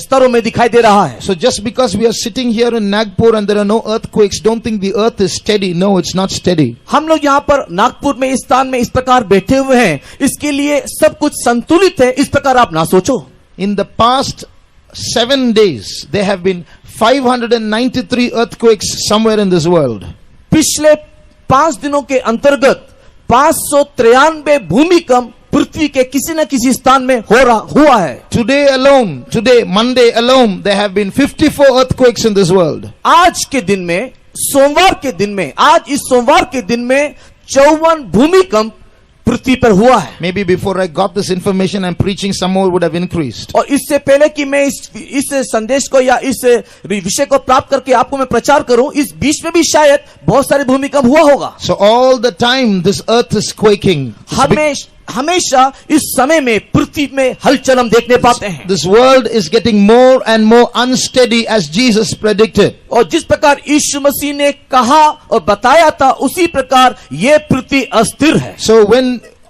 स्तरों में दिखाई दे रहा है। So just because we are sitting here in Nagpur and there are no earthquakes, don't think the earth is steady. No, it's not steady. हम लोग यहाँ पर नागपुर में इस स्थान में इस प्रकार बैठे हुए हैं, इसके लिए सब कुछ संतुलित है, इस प्रकार आप ना सोचो। In the past 7 days, there have been 593 earthquakes somewhere in this world. पिछले 5 दिनों के अंतर्गत 593 भूमिकंप पृथ्वी के किसी न किसी स्थान में हुआ है। Today, Monday alone, there have been 54 earthquakes in this world. आज के दिन में, सोमवार के दिन में, आज इस सोमवार के दिन में 54 भूमिकंप पृथ्वी पर हुआ है। Maybe before I got this information, I'm preaching, some more would have increased. और इससे पहले कि मैं इस संदेश को या इस विषय को प्राप्त करके आपको मैं प्रचार करूं, इस बीच में भी शायद बहुत सारे भूमिकंप हुआ होगा। So all the time this earth is quaking. हमेशा इस समय में पृथ्वी में हलचल हम देखने पाते हैं। This world is getting more and more unsteady as Jesus predicted. और जिस प्रकार यीशु मसीह ने कहा और बताया था उसी प्रकार ये पृथ्वी अस्थिर है। So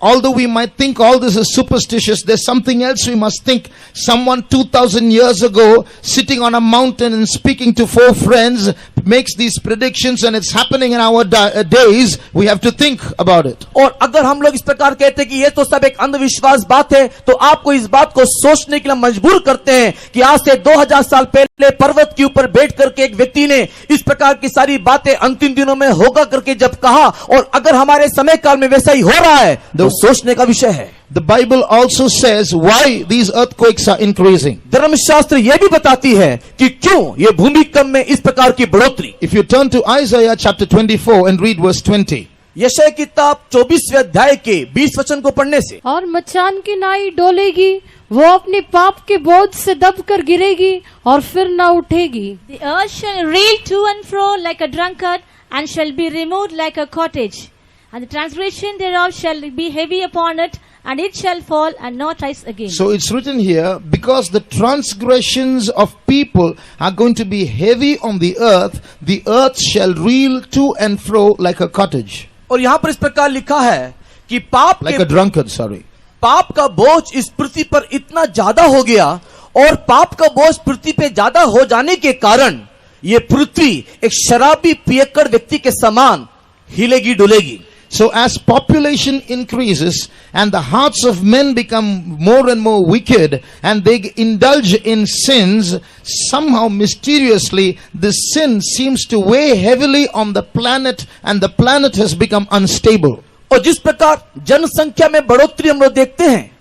although we might think all this is superstitious, there's something else we must think. Someone 2000 years ago sitting on a mountain and speaking to 4 friends makes these predictions and it's happening in our days. We have to think about it. और अगर हम लोग इस प्रकार कहते हैं कि ये तो सब एक अंधविश्वास बात है, तो आपको इस बात को सोचने के लिए मजबूर करते हैं कि आज से 2000 साल पहले पर्वत के ऊपर बैठ करके एक व्यक्ति ने इस प्रकार की सारी बातें अंतिम दिनों में होगा करके जब कहा, और अगर हमारे समय काल में वैसा ही हो रहा है तो सोचने का विषय है। The Bible also says why these earthquakes are increasing. धर्मशास्त्र यह भी बताती है कि क्यों ये भूमिकंप में इस प्रकार की बढ़ोतरी। If you turn to Isaiah chapter 24 and read verse 20. यशायाह किताब 24वें अध्याय के 20 वचन को पढ़ने से, और मचान की नाई डोलेगी, वो अपने पाप के बोझ से दबकर गिरेगी और फिर न उठेगी। The earth shall reel to and fro like a drunkard, and shall be removed like a cottage. And the transgression thereof shall be heavy upon it, and it shall fall and not rise again. So it's written here, because the transgressions of people are going to be heavy on the earth shall reel to and fro like a cottage. और यहाँ पर इस प्रकार लिखा है कि पाप like a drunkard, sorry. पाप का बोझ इस पृथ्वी पर इतना ज्यादा हो गया, और पाप का बोझ पृथ्वी पे ज्यादा हो जाने के कारण ये पृथ्वी एक शराबी पियक्कड़ व्यक्ति के समान हिलेगी डुलेगी। So as population increases and the hearts of men become more and more wicked and they indulge in sins, somehow mysteriously this sin seems to weigh heavily on the planet and the planet has become unstable. और जिस प्रकार जनसंख्या में बढ़ोतरी हम लोग देखते हैं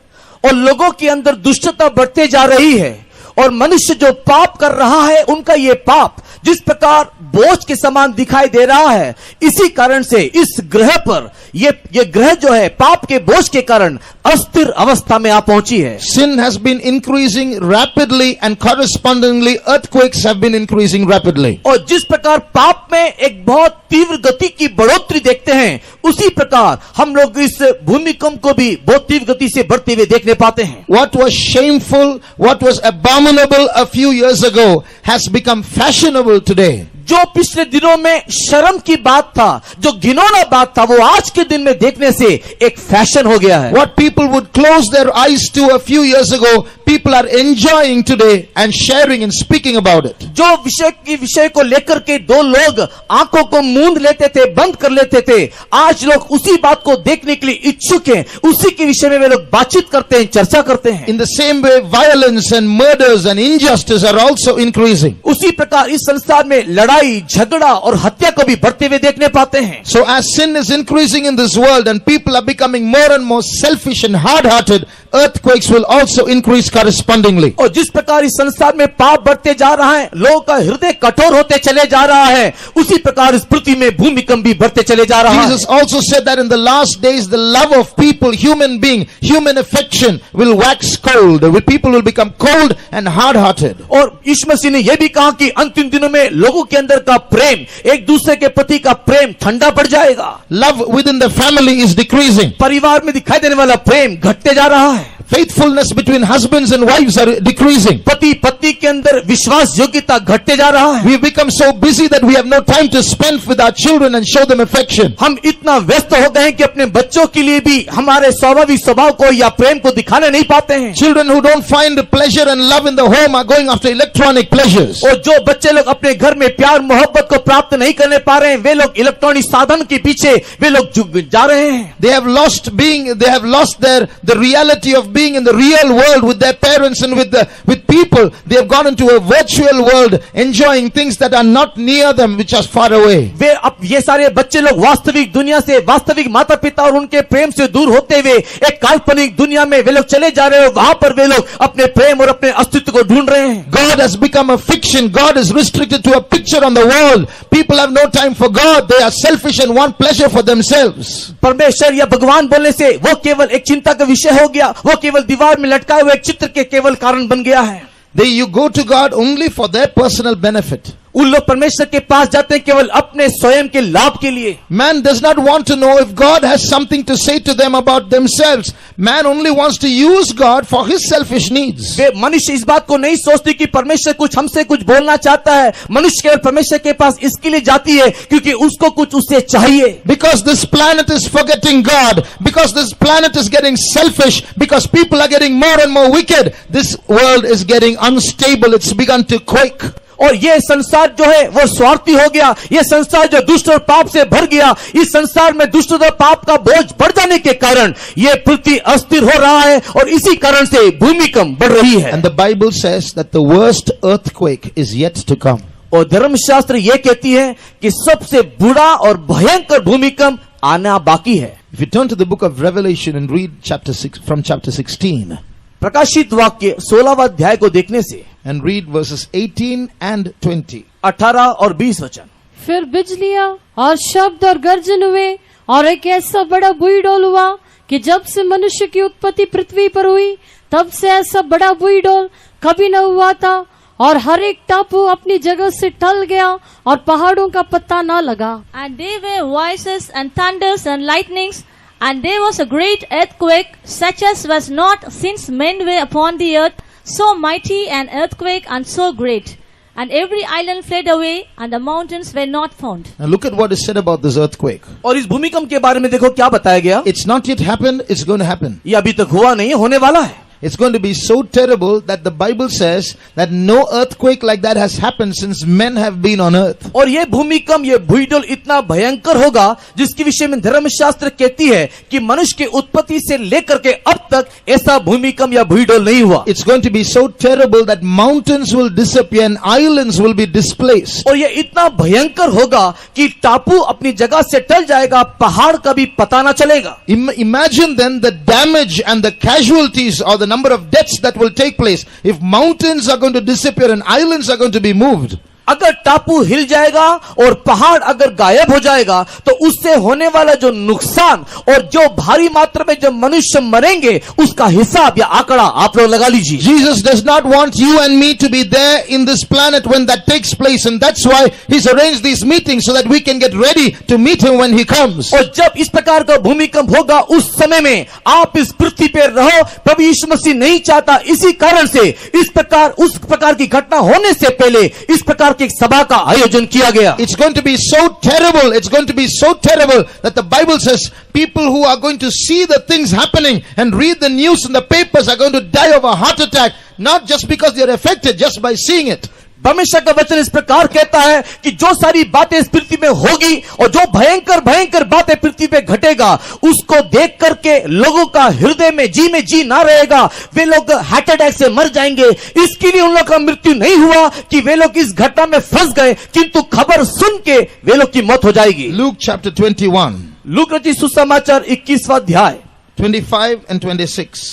और लोगों के अंदर दुष्टता बढ़ते जा रही है, और मनुष्य जो पाप कर रहा है उनका ये पाप जिस प्रकार बोझ के समान दिखाई दे रहा है, इसी कारण से इस ग्रह पर ये ग्रह जो है पाप के बोझ के कारण अस्थिर अवस्था में आ पहुंची है। Sin has been increasing rapidly and correspondingly earthquakes have been increasing rapidly. और जिस प्रकार पाप में एक बहुत तीव्र गति की बढ़ोतरी देखते हैं, उसी प्रकार हम लोग इस भूमिकंप को भी बहुत तीव्र गति से बढ़ते हुए देखने पाते हैं। What was shameful, what was abominable a few years ago has become fashionable today. जो पिछले दिनों में शर्म की बात था, जो घिनौना बात था, वो आज के दिन में देखने से एक फैशन हो गया है। What people would close their eyes to a few years ago, people are enjoying today and sharing and speaking about it. जो विषय को लेकर के दो लोग आंखों को मूंद लेते थे, बंद कर लेते थे, आज लोग उसी बात को देखने के लिए इच्छुक हैं, उसी के विषय में वे लोग बातचीत करते हैं, चर्चा करते हैं। In the same way, violence and murders and injustice are also increasing. उसी प्रकार इस संसार में लड़ाई, झगड़ा और हत्या को भी बढ़ते हुए देखने पाते हैं। So as sin is increasing in this world and people are becoming more and more selfish and hard-hearted, earthquakes will also increase correspondingly. और जिस प्रकार इस संसार में पाप बढ़ते जा रहा है, लोगों का हृदय कठोर होते चले जा रहा है, उसी प्रकार इस पृथ्वी में भूमिकंप भी बढ़ते चले जा रहा है। Jesus also said that in the last days the love of people, human being, human affection will wax cold. People will become cold and hard-hearted. और यीशु मसीह ने यह भी कहा कि अंतिम दिनों में लोगों के अंदर का प्रेम, एक दूसरे के प्रति का प्रेम ठंडा पड़ जाएगा। Love within the family is decreasing. परिवार में दिखाई देने वाला प्रेम घटते जा रहा है। Faithfulness between husbands and wives are decreasing. पति पत्नी के अंदर विश्वास योग्यता घटते जा रहा है। We have become so busy that we have no time to spend with our children and show them affection. हम इतना व्यस्त हो गए हैं कि अपने बच्चों के लिए भी हमारे स्वाभाविक स्वभाव को या प्रेम को दिखाने नहीं पाते हैं। Children who don't find pleasure and love in the home are going after electronic pleasures. और जो बच्चे लोग अपने घर में प्यार मोहब्बत को प्राप्त नहीं करने पा रहे हैं, वे लोग इलेक्ट्रॉनिक साधन के पीछे वे लोग जा रहे हैं। They have lost the reality of being in the real world with their parents and with people. They have gone into a virtual world, enjoying things that are not near them, which are far away. वे अब ये सारे बच्चे लोग वास्तविक दुनिया से, वास्तविक माता पिता और उनके प्रेम से दूर होते हुए एक काल्पनिक दुनिया में वे लोग चले जा रहे हैं। वहां पर वे लोग अपने प्रेम और अपने अस्तित्व को ढूंढ रहे हैं। God has become a fiction. God is restricted to a picture on the wall. People have no time for God. They are selfish and want pleasure for themselves. परमेश्वर या भगवान बोलने से वो केवल एक चिंता का विषय हो गया, वो केवल दीवार में लटकाए हुए एक चित्र के केवल कारण बन गया है। You go to God only for their personal benefit. उन लोग परमेश्वर के पास जाते हैं केवल अपने स्वयं के लाभ के लिए। Man does not want to know if God has something to say to them about themselves. Man only wants to use God for his selfish needs. वे मनुष्य इस बात को नहीं सोचती कि परमेश्वर कुछ हमसे कुछ बोलना चाहता है। मनुष्य केवल परमेश्वर के पास इसके लिए जाती है क्योंकि उसको कुछ उससे चाहिए। Because this planet is forgetting God, because this planet is getting selfish, because people are getting more and more wicked, this world is getting unstable. It's begun to quake. और ये संसार जो है वो स्वार्थी हो गया। ये संसार जो दुष्ट और पाप से भर गया, इस संसार में दुष्ट और पाप का बोझ बढ़ जाने के कारण ये पृथ्वी अस्थिर हो रहा है और इसी कारण से भूमिकंप बढ़ रही है। And the Bible says that the worst earthquake is yet to come. और धर्मशास्त्र ये कहती है कि सबसे बुरा और भयंकर भूमिकंप आना बाकी है। If you turn to the book of Revelation and read chapter 6 from chapter 16 प्रकाशित वाक्य 16वां अध्याय को देखने से and read verses 18 and 20. 18 और 20 वचन। फिर बिजलियां और शब्द और गर्जन हुए और एक ऐसा बड़ा बुईडोल हुआ कि जब से मनुष्य की उत्पत्ति पृथ्वी पर हुई तब से ऐसा बड़ा बुईडोल कभी न हुआ था, और हर एक टापू अपनी जगह से टल गया और पहाड़ों का पत्ता न लगा। And there were voices and thunders and lightnings, and there was a great earthquake, such as was not since men were upon the earth, so mighty an earthquake and so great. And every island fled away, and the mountains were not found. Now look at what is said about this earthquake. और इस भूमिकंप के बारे में देखो क्या बताया गया। It's not yet happened, it's going to happen. ये अभी तक हुआ नहीं है, होने वाला है। It's going to be so terrible that the Bible says that no earthquake like that has happened since men have been on earth. और ये भूमिकंप, ये भूइडोल इतना भयंकर होगा जिसके विषय में धर्मशास्त्र कहती है कि मनुष्य की उत्पत्ति से लेकर के अब तक ऐसा भूमिकंप या भूइडोल नहीं हुआ। It's going to be so terrible that mountains will disappear and islands will be displaced. और ये इतना भयंकर होगा कि टापू अपनी जगह से टल जाएगा, पहाड़ का भी पता ना चलेगा। Imagine then the damage and the casualties or the number of deaths that will take place if mountains are going to disappear and islands are going to be moved. अगर टापू हिल जाएगा और पहाड़ अगर गायब हो जाएगा तो उससे होने वाला जो नुकसान और जो भारी मात्रा में जो मनुष्य मरेंगे उसका हिसाब या आंकड़ा आप लोग लगा लीजिए। Jesus does not want you and me to be there in this planet when that takes place, and that's why he's arranged these meetings so that we can get ready to meet him when he comes. और जब इस प्रकार का भूमिकंप होगा उस समय में आप इस पृथ्वी पर रहो, प्रभु यीशु मसीह नहीं चाहता, इसी कारण से इस प्रकार उस प्रकार की घटना होने से पहले इस प्रकार एक सभा का आयोजन किया गया। It's going to be so terrible. It's going to be so terrible that the Bible says people who are going to see the things happening and read the news in the papers are going to die of a heart attack, not just because they are affected, just by seeing it. परमेश्वर का वचन इस प्रकार कहता है कि जो सारी बातें इस पृथ्वी में होगी और जो भयंकर भयंकर बातें पृथ्वी पे घटेगा उसको देख करके लोगों का हृदय में जी ना रहेगा, वे लोग हार्ट अटैक से मर जाएंगे। इसके लिए उन लोगों का मृत्यु नहीं हुआ कि वे लोग इस घटना में फंस गए, किंतु खबर सुन के वे लोग की मौत हो जाएगी। Luke chapter 21. लूक रचित सुसमाचार 21वां अध्याय 25 and 26.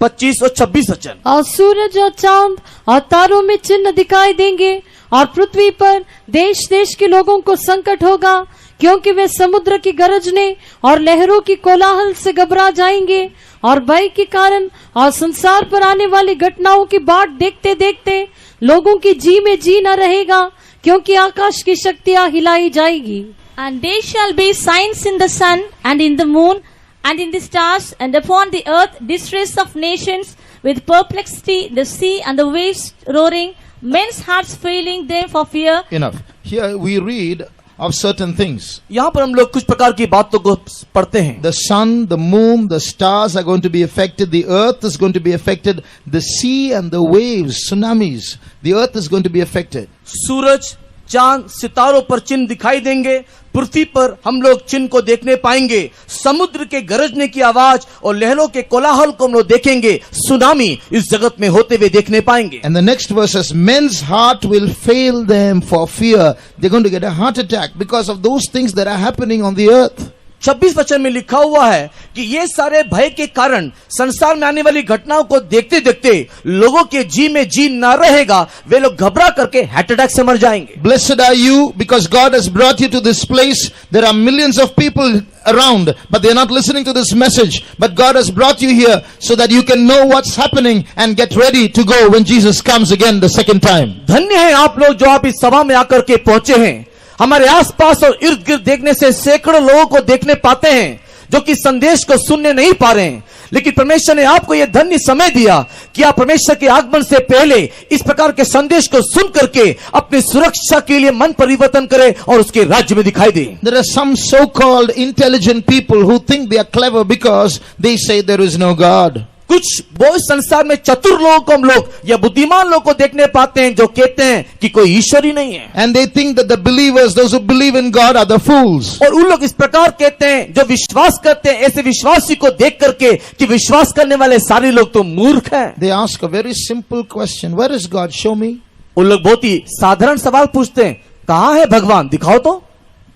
25 और 26 वचन। और सूरज और चांद और तारों में चिन्ह दिखाई देंगे और पृथ्वी पर देश देश के लोगों को संकट होगा, क्योंकि वे समुद्र की गरजने और लहरों की कोलाहल से घबरा जाएंगे और भय के कारण और संसार पर आने वाली घटनाओं की बाट देखते देखते लोगों की जी न रहेगा, क्योंकि आकाश की शक्तियां हिलाई जाएगी। And there shall be signs in the sun and in the moon and in the stars, and upon the earth distress of nations, with perplexity, the sea and the waves roaring, men's hearts failing them for fear. Enough. Here we read of certain things. यहाँ पर हम लोग कुछ प्रकार की बातों को पढ़ते हैं। The sun, the moon, the stars are going to be affected. The earth is going to be affected. The sea and the waves, tsunamis. The earth is going to be affected. सूरज, चांद, सितारों पर चिन्ह दिखाई देंगे, पृथ्वी पर हम लोग चिन्ह को देखने पाएंगे, समुद्र के गरजने की आवाज और लहरों के कोलाहल को हम लोग देखेंगे, सुनामी इस जगत में होते हुए देखने पाएंगे। And the next verse says, men's heart will fail them for fear. They're going to get a heart attack because of those things that are happening on the earth. 26 वचन में लिखा हुआ है कि ये सारे भय के कारण संसार में आने वाली घटनाओं को देखते देखते लोगों के जी में जी ना रहेगा, वे लोग घबरा करके हार्ट अटैक से मर जाएंगे। Blessed are you because God has brought you to this place. There are millions of people around, but they are not listening to this message. But God has brought you here so that you can know what's happening and get ready to go when Jesus comes again the second time. धन्य है आप लोग जो आप इस सभा में आकर के पहुंचे हैं। हमारे आसपास और इर्द गिर्द देखने से सैकड़ों लोगों को देखने पाते हैं जो कि संदेश को सुनने नहीं पा रहे हैं, लेकिन परमेश्वर ने आपको यह धन्य समय दिया कि आप परमेश्वर के आगमन से पहले इस प्रकार के संदेश को सुन करके अपनी सुरक्षा के लिए मन परिवर्तन करें और उसके राज्य में दिखाई दें। There are some so-called intelligent people who think they are clever because they say there is no God. कुछ बहुत संसार में चतुर लोगों को हम लोग या बुद्धिमान लोगों को देखने पाते हैं जो कहते हैं कि कोई ईश्वर ही नहीं है। And they think that the believers, those who believe in God, are the fools. और उन लोग इस प्रकार कहते हैं जो विश्वास करते हैं ऐसे विश्वासी को देख करके कि विश्वास करने वाले सारे लोग तो मूर्ख हैं। They ask a very simple question. Where is God? Show me. उन लोग बहुत ही साधारण सवाल पूछते हैं, कहाँ है भगवान, दिखाओ तो।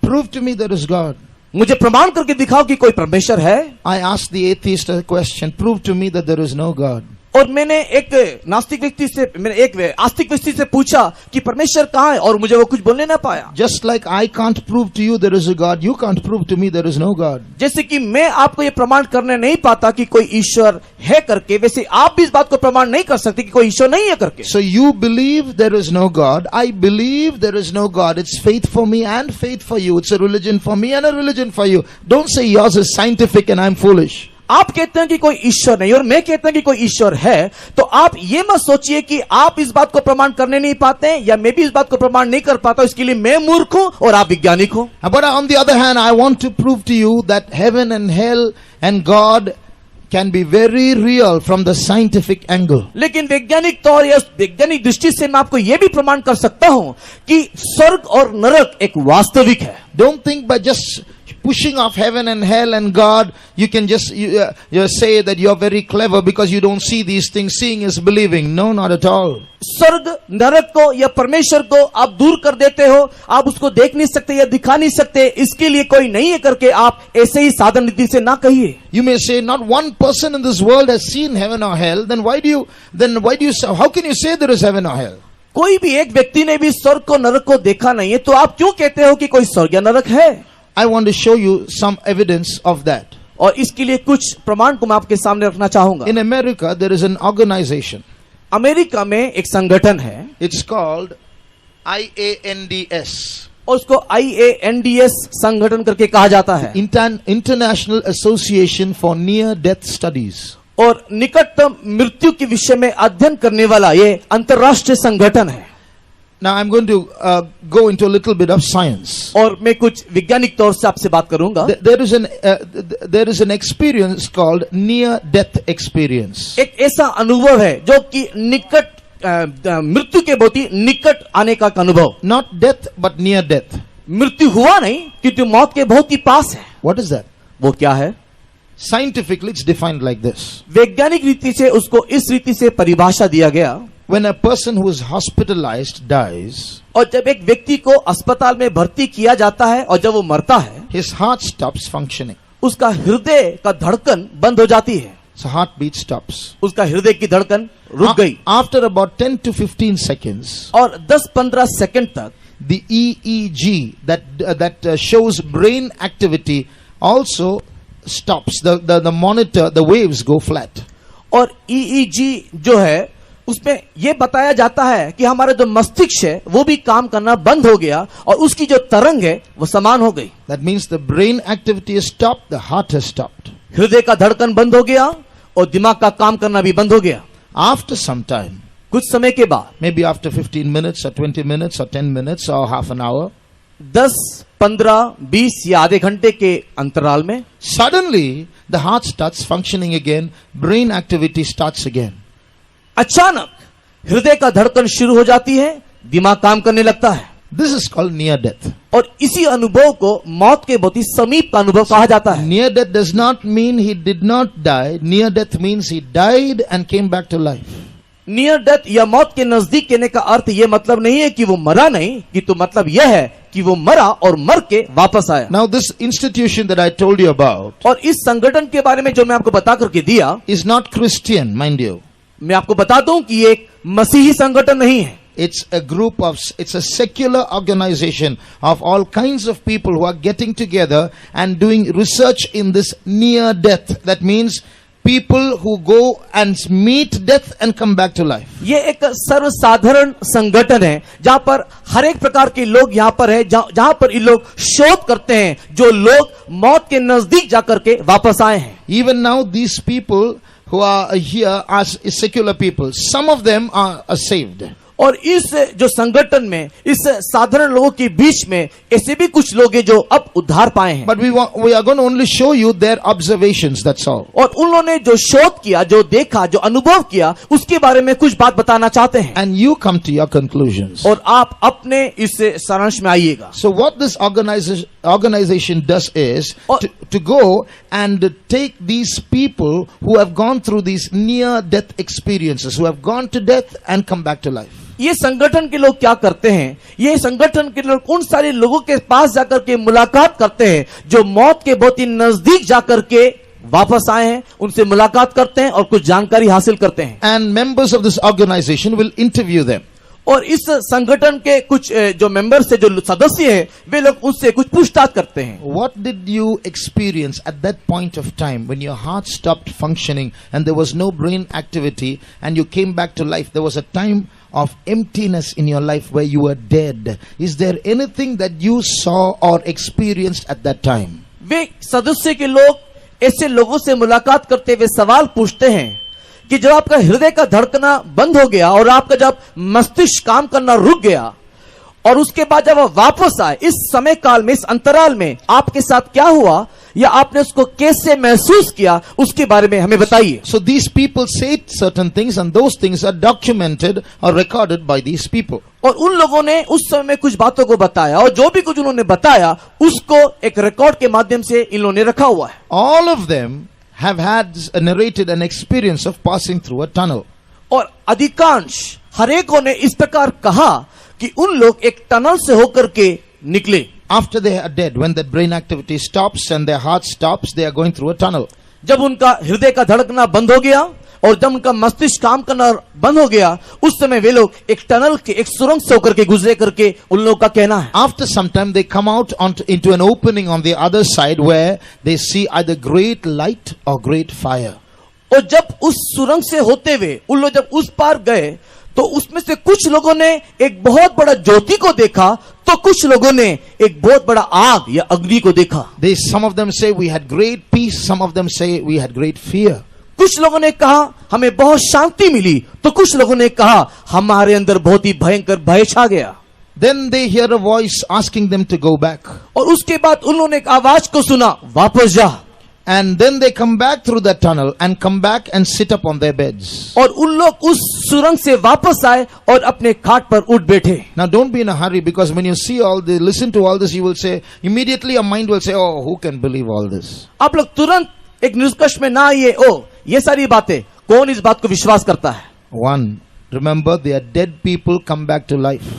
Prove to me there is God. मुझे प्रमाण करके दिखाओ कि कोई परमेश्वर है। I asked the atheist a question. Prove to me that there is no God. और मैंने एक नास्तिक व्यक्ति से, मैंने एक आस्तिक व्यक्ति से पूछा कि परमेश्वर कहाँ है, और मुझे वो कुछ बोलने ना पाया। Just like I can't prove to you there is a God, you can't prove to me there is no God. जैसे कि मैं आपको ये प्रमाण करने नहीं पाता कि कोई ईश्वर है करके, वैसे आप भी इस बात को प्रमाण नहीं कर सकते कि कोई ईश्वर नहीं है करके। So you believe there is no God. I believe there is no God. It's faith for me and faith for you. It's a religion for me and a religion for you. Don't say yours is scientific and I'm foolish. आप कहते हैं कि कोई ईश्वर नहीं और मैं कहता हूं कि कोई ईश्वर है, तो आप ये मत सोचिए कि आप इस बात को प्रमाण करने नहीं पाते हैं या मैं भी इस बात को प्रमाण नहीं कर पाता, इसके लिए मैं मूर्ख हूं और आप वैज्ञानिक हो। But on the other hand, I want to prove to you that heaven and hell and God can be very real from the scientific angle. लेकिन वैज्ञानिक तौर या वैज्ञानिक दृष्टि से मैं आपको यह भी प्रमाण कर सकता हूं कि स्वर्ग और नरक एक वास्तविक है। Don't think by just pushing off heaven and hell and God, you can just you say that you're very clever because you don't see these things. Seeing is believing. No, not at all. स्वर्ग नरक को या परमेश्वर को आप दूर कर देते हो, आप उसको देख नहीं सकते या दिखा नहीं सकते, इसके लिए कोई नहीं है करके आप ऐसे ही साधारण रीति से ना कहिए। You may say not one person in this world has seen heaven or hell. Then why do you how can you say there is heaven or hell? कोई भी एक व्यक्ति ने भी स्वर्ग को नरक को देखा नहीं है, तो आप क्यों कहते हो कि कोई स्वर्ग या नरक है? I want to show you some evidence of that. और इसके लिए कुछ प्रमाण को मैं आपके सामने रखना चाहूंगा। In America, there is an organization. America में एक संगठन है, It's called IANDS. और उसको IANDS संगठन करके कहा जाता है, International Association for Near Death Studies. और निकटतम मृत्यु के विषय में अध्ययन करने वाला ये अंतर्राष्ट्रीय संगठन है। Now I'm going to go into a little bit of science. और मैं कुछ वैज्ञानिक तौर से आपसे बात करूंगा। There is an experience called near death experience. एक ऐसा अनुभव है जो कि निकट मृत्यु के बहुत ही निकट आने का अनुभव। Not death but near death. मृत्यु हुआ नहीं क्योंकि मौत के बहुत ही पास है। What is that? वो क्या है? Scientifically it's defined like this. वैज्ञानिक रीति से उसको इस रीति से परिभाषा दिया गया, When a person who is hospitalized dies, और जब एक व्यक्ति को अस्पताल में भर्ती किया जाता है और जब वो मरता है, his heart stops functioning. उसका हृदय का धड़कन बंद हो जाती है। So heartbeat stops. उसका हृदय की धड़कन रुक गई। After about 10 to 15 seconds, और 10-15 सेकंड तक the EEG that shows brain activity also stops. The monitor, the waves go flat. और EEG जो है उसमें यह बताया जाता है कि हमारा जो मस्तिष्क है वो भी काम करना बंद हो गया और उसकी जो तरंग है वो समान हो गई। That means the brain activity is stopped, the heart has stopped. हृदय का धड़कन बंद हो गया और दिमाग का काम करना भी बंद हो गया। After some time, कुछ समय के बाद, maybe after 15 minutes or 20 minutes or 10 minutes or half an hour, 10, 15, 20 या आधे घंटे के अंतराल में suddenly the heart starts functioning again, brain activity starts again. अचानक हृदय का धड़कन शुरू हो जाती है, दिमाग काम करने लगता है। This is called near death. और इसी अनुभव को मौत के बहुत ही समीप का अनुभव कहा जाता है। Near death does not mean he did not die. Near death means he died and came back to life. Near death या मौत के नजदीक कहने का अर्थ यह मतलब नहीं है कि वो मरा नहीं, कि तो मतलब यह है कि वो मरा और मर के वापस आया। Now this institution that I told you about और इस संगठन के बारे में जो मैं आपको बता करके दिया, is not Christian, mind you. मैं आपको बता दूं कि ये एक मसीही संगठन नहीं है। It's a secular organization of all kinds of people who are getting together and doing research in this near death. That means people who go and meet death and come back to life. ये एक सर्वसाधारण संगठन है जहां पर हर एक प्रकार के लोग यहां पर है, जहां पर ये लोग शोध करते हैं जो लोग मौत के नजदीक जाकर के वापस आए हैं। Even now these people who are here are secular people. Some of them are saved. और इस जो संगठन में इस साधारण लोगों के बीच में ऐसे भी कुछ लोग हैं जो अब उद्धार पाए हैं। But we are going to only show you their observations, that's all. और उन्होंने जो शोध किया, जो देखा, जो अनुभव किया, उसके बारे में कुछ बात बताना चाहते हैं। And you come to your conclusions. और आप अपने इस सारांश में आइएगा। So what this organization does is to go and take these people who have gone through these near death experiences, who have gone to death and come back to life. ये संगठन के लोग क्या करते हैं? ये संगठन के लोग उन सारे लोगों के पास जाकर के मुलाकात करते हैं जो मौत के बहुत ही नजदीक जाकर के वापस आए हैं, उनसे मुलाकात करते हैं और कुछ जानकारी हासिल करते हैं। And members of this organization will interview them. और इस संगठन के कुछ जो मेंबर्स है, जो सदस्य हैं, वे लोग उनसे कुछ पूछताछ करते हैं। What did you experience at that point of time when your heart stopped functioning and there was no brain activity and you came back to life? There was a time of emptiness in your life where you were dead. Is there anything that you saw or experienced at that time? वे सदस्य के लोग ऐसे लोगों से मुलाकात करते हुए सवाल पूछते हैं कि जब आपका हृदय का धड़कना बंद हो गया और आपका जब मस्तिष्क काम करना रुक गया और उसके बाद जब आप वापस आए, इस समय काल में, इस अंतराल में आपके साथ क्या हुआ या आपने उसको कैसे महसूस किया, उसके बारे में हमें बताइए। So these people said certain things and those things are documented or recorded by these people. और उन लोगों ने उस समय में कुछ बातों को बताया और जो भी कुछ उन्होंने बताया उसको एक रिकॉर्ड के माध्यम से इन लोगों ने रखा हुआ है। All of them have narrated an experience of passing through a tunnel. और अधिकांश हरेकों ने इस प्रकार कहा कि उन लोग एक टनल से होकर के निकले। After they are dead, when their brain activity stops and their heart stops, they are going through a tunnel. जब उनका हृदय का धड़कना बंद हो गया और जब उनका मस्तिष्क काम करना बंद हो गया, उस समय वे लोग एक टनल के, एक सुरंग से होकर के गुजरे करके उन लोगों का कहना है। After some time, they come out into an opening on the other side where they see either great light or great fire. और जब उस सुरंग से होते हुए उन लोग जब उस पार गए तो उसमें से कुछ लोगों ने एक बहुत बड़ा ज्योति को देखा तो कुछ लोगों ने एक बहुत बड़ा आग या अग्नि को देखा। Some of them say we had great peace, some of them say we had great fear. कुछ लोगों ने कहा हमें बहुत शांति मिली तो कुछ लोगों ने कहा हमारे अंदर बहुत ही भयंकर भय छा गया। Then they hear a voice asking them to go back. और उसके बाद उन्होंने एक आवाज को सुना, वापस जा। And then they come back through that tunnel and come back and sit up on their beds. और उन लोग उस सुरंग से वापस आए और अपने खाट पर उठ बैठे। Now don't be in a hurry, because when you see listen to all this, you will say, immediately your mind will say, oh, who can believe all this? आप लोग तुरंत एक निष्कर्ष में ना आइए, ओ ये सारी बातें, कौन इस बात को विश्वास करता है? One, remember, they are dead people come back to life.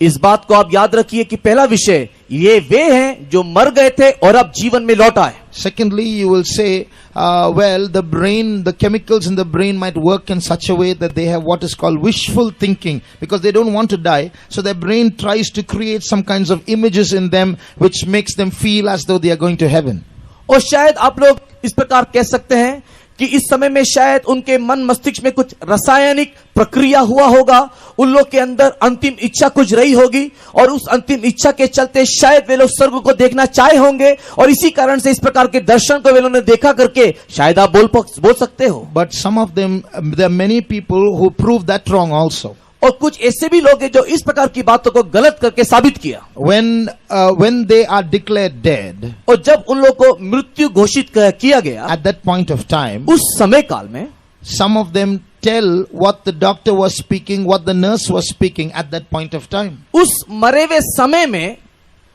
इस बात को आप याद रखिए कि पहला विषय ये वे हैं जो मर गए थे और अब जीवन में लौट आए। Secondly, you will say, well, the chemicals in the brain might work in such a way that they have what is called wishful thinking, because they don't want to die. So their brain tries to create some kinds of images in them which makes them feel as though they are going to heaven. और शायद आप लोग इस प्रकार कह सकते हैं कि इस समय में शायद उनके मन मस्तिष्क में कुछ रासायनिक प्रक्रिया हुआ होगा, उन लोग के अंदर अंतिम इच्छा कुछ रही होगी और उस अंतिम इच्छा के चलते शायद वे लोग स्वर्ग को देखना चाहे होंगे और इसी कारण से इस प्रकार के दर्शन को वे लोगों ने देखा करके शायद आप बोल सकते हो। But some of them, there are many people who prove that wrong also. और कुछ ऐसे भी लोग हैं जो इस प्रकार की बातों को गलत करके साबित किया। When they are declared dead, और जब उन लोगों को मृत्यु घोषित किया गया, at that point of time, उस समय काल में, some of them tell what the doctor was speaking, what the nurse was speaking at that point of time. उस मरे हुए समय में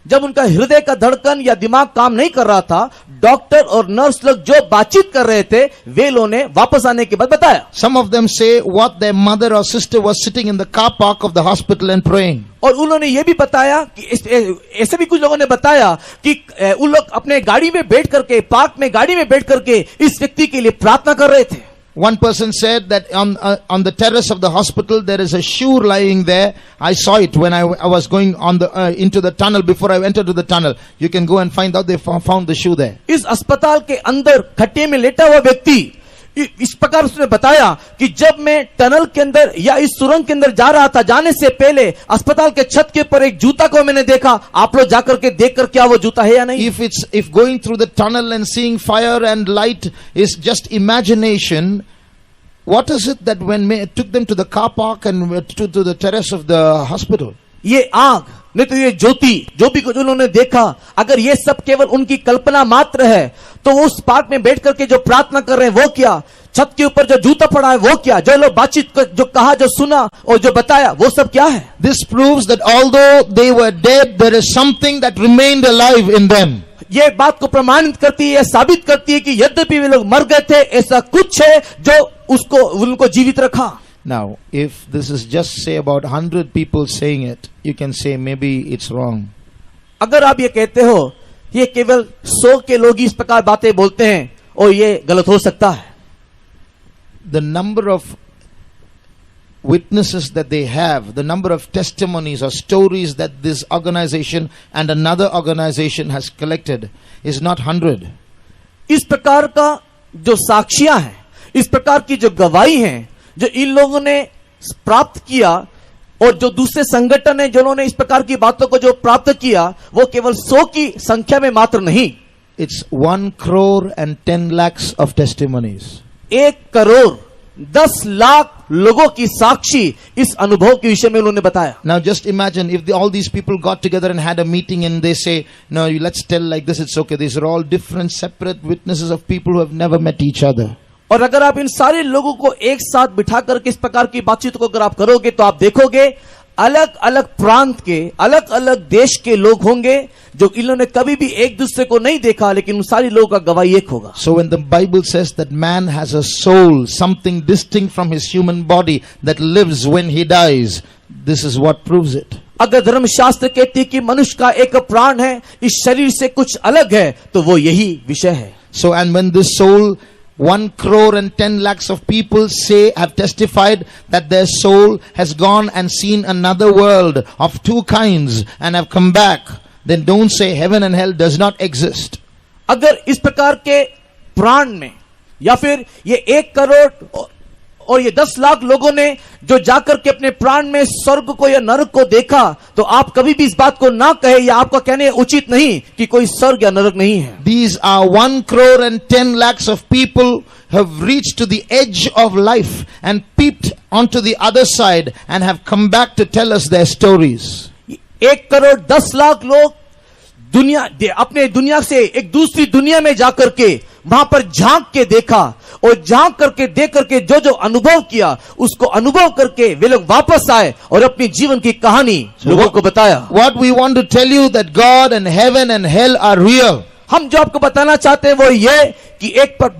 जब उनका हृदय का धड़कन या दिमाग काम नहीं कर रहा था, डॉक्टर और नर्स लोग जो बातचीत कर रहे थे वे लोगों ने वापस आने के बाद बताया। Some of them say what their mother or sister was sitting in the car park of the hospital and praying. और उन्होंने ये भी बताया कि ऐसे भी कुछ लोगों ने बताया कि उन लोग अपने गाड़ी में बैठ करके, पार्क में गाड़ी में बैठ करके इस व्यक्ति के लिए प्रार्थना कर रहे थे। One person said that on the terrace of the hospital there is a shoe lying there. I saw it when I was going on the into the tunnel before I entered to the tunnel. You can go and find out they found the shoe there. इस अस्पताल के अंदर खट्टे में लेटा हुआ व्यक्ति इस प्रकार उसने बताया कि जब मैं टनल के अंदर या इस सुरंग के अंदर जा रहा था, जाने से पहले अस्पताल के छत के ऊपर एक जूता को मैंने देखा। आप लोग जाकर के देख कर क्या वो जूता है या नहीं? If going through the tunnel and seeing fire and light is just imagination, what is it that when it took them to the car park and to the terrace of the hospital? ये आग नहीं तो ये ज्योति, जो भी कुछ उन्होंने देखा, अगर ये सब केवल उनकी कल्पना मात्र है तो उस पार्क में बैठ करके जो प्रार्थना कर रहे हैं वो क्या, छत के ऊपर जो जूता पड़ा है वो क्या, जो लोग बातचीत जो कहा, जो सुना और जो बताया वो सब क्या है? This proves that although they were dead, there is something that remained alive in them. ये बात को प्रमाणित करती है, साबित करती है कि यद्यपि वे लोग मर गए थे, ऐसा कुछ है जो उसको उनको जीवित रखा। Now, if this is just say about 100 people saying it, you can say maybe it's wrong. अगर आप ये कहते हो ये केवल 100 के लोग इस प्रकार बातें बोलते हैं और ये गलत हो सकता है। The number of witnesses that they have, the number of testimonies or stories that this organization and another organization has collected is not 100. इस प्रकार का जो साक्षियां हैं, इस प्रकार की जो गवाही हैं, जो इन लोगों ने प्राप्त किया और जो दूसरे संगठन है जिन्होंने इस प्रकार की बातों को जो प्राप्त किया, वो केवल 100 की संख्या में मात्र नहीं। It's 1 crore and 10 lakhs of testimonies. 1 crore 10 lakh लोगों की साक्षी इस अनुभव के विषय में उन्होंने बताया। Now just imagine if all these people got together and had a meeting and they say, no, let's tell like this, it's okay. These are all different separate witnesses of people who have never met each other. और अगर आप इन सारे लोगों को एक साथ बिठा करके इस प्रकार की बातचीत को अगर आप करोगे तो आप देखोगे अलग अलग प्रांत के, अलग अलग देश के लोग होंगे जो इन्होंने कभी भी एक दूसरे को नहीं देखा, लेकिन उन सारी लोगों का गवाही एक होगा। So when the Bible says that man has a soul, something distinct from his human body that lives when he dies, this is what proves it. अगर धर्मशास्त्र कहती है कि मनुष्य का एक प्राण है, इस शरीर से कुछ अलग है, तो वो यही विषय है। So and when this soul 1 crore and 10 lakhs of people have testified that their soul has gone and seen another world of 2 kinds and have come back, then don't say heaven and hell does not exist. अगर इस प्रकार के प्राण में या फिर ये 1 करोड़ और ये 10 लाख लोगों ने जो जाकर के अपने प्राण में स्वर्ग को या नरक को देखा, तो आप कभी भी इस बात को ना कहे या आपका कहने उचित नहीं कि कोई स्वर्ग या नरक नहीं है। These are 1 crore and 10 lakhs of people have reached to the edge of life and peeped onto the other side and have come back to tell us their stories. 1 crore 10 lakh लोग अपने दुनिया से एक दूसरी दुनिया में जाकर के वहां पर झांक के देखा और झांक करके देख करके जो जो अनुभव किया उसको अनुभव करके वे लोग वापस आए और अपनी जीवन की कहानी लोगों को बताया। What we want to tell you that God and heaven and hell are real. हम जो आपको बताना चाहते हैं वो ये कि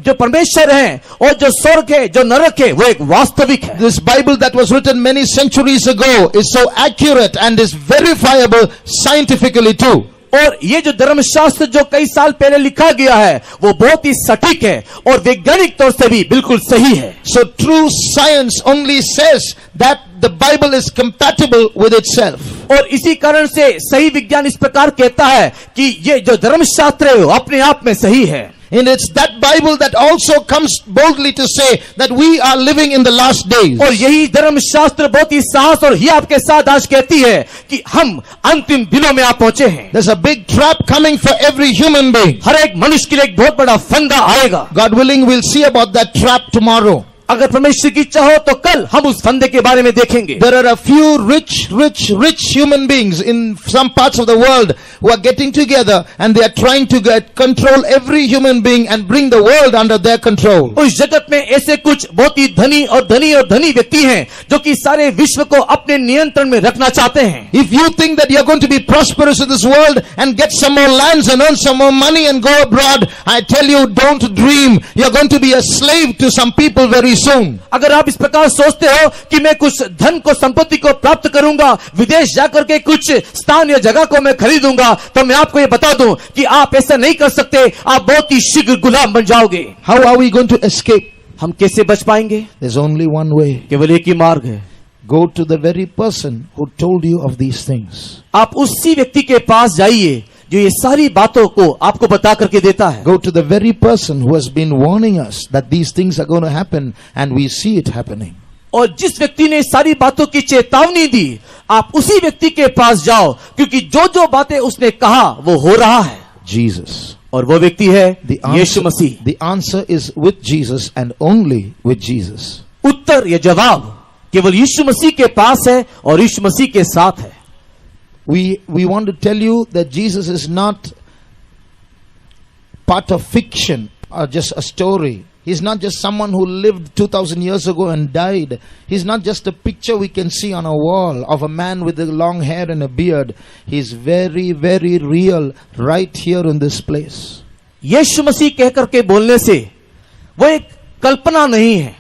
जो परमेश्वर है और जो स्वर्ग है, जो नरक है, वो एक वास्तविक है। This Bible that was written many centuries ago is so accurate and is verifiable scientifically too. और ये जो धर्मशास्त्र जो कई साल पहले लिखा गया है वो बहुत ही सटीक है और वैज्ञानिक तौर से भी बिल्कुल सही है। So true science only says that the Bible is compatible with itself. और इसी कारण से सही विज्ञान इस प्रकार कहता है कि ये जो धर्मशास्त्र है वो अपने आप में सही है। And it's that Bible that also comes boldly to say that we are living in the last days. और यही धर्मशास्त्र बहुत ही साहस और ही आपके साथ आज कहती है कि हम अंतिम दिनों में आ पहुंचे हैं। There's a big trap coming for every human being. हर एक मनुष्य के लिए एक बहुत बड़ा फंदा आएगा। God willing, we'll see about that trap tomorrow. अगर परमेश्वर की इच्छा हो तो कल हम उस फंदे के बारे में देखेंगे। There are a few rich human beings in some parts of the world who are getting together and they are trying to control every human being and bring the world under their control. उस जगत जगत में ऐसे कुछ बहुत ही धनी व्यक्ति हैं जो कि सारे विश्व को अपने नियंत्रण में रखना चाहते हैं। If you think that you are going to be prosperous in this world and get some more lands and earn some more money and go abroad, I tell you, don't dream. You are going to be a slave to some people very soon. अगर आप इस प्रकार सोचते हो कि मैं कुछ धन को, संपत्ति को प्राप्त करूंगा, विदेश जाकर के कुछ स्थान या जगह को मैं खरीदूंगा, तो मैं आपको ये बता दूं कि आप ऐसा नहीं कर सकते। आप बहुत ही शीघ्र गुलाम बन जाओगे। How are we going to escape? हम कैसे बच पाएंगे? There's only one way. केवल एक ही मार्ग है। Go to the very person who told you of these things. आप उसी व्यक्ति के पास जाइए जो ये सारी बातों को आपको बता करके देता है। Go to the very person who has been warning us that these things are going to happen and we see it happening. और जिस व्यक्ति ने सारी बातों की चेतावनी दी, आप उसी व्यक्ति के पास जाओ, क्योंकि जो जो बातें उसने कहा वो हो रहा है। Jesus. और वो व्यक्ति है यीशु The Masih. answer is with Jesus and only with Jesus. उत्तर या जवाब केवल यीशु मसीह के पास है और यीशु मसीह के साथ है। We want to tell you that Jesus is not part of fiction or just a story. He's not just someone who lived 2000 years ago and died. He's not just a picture we can see on a wall of a man with a long hair and a beard. He's very, very real right here in this place. यीशु मसीह कहकर के बोलने से वो एक कल्पना नहीं है,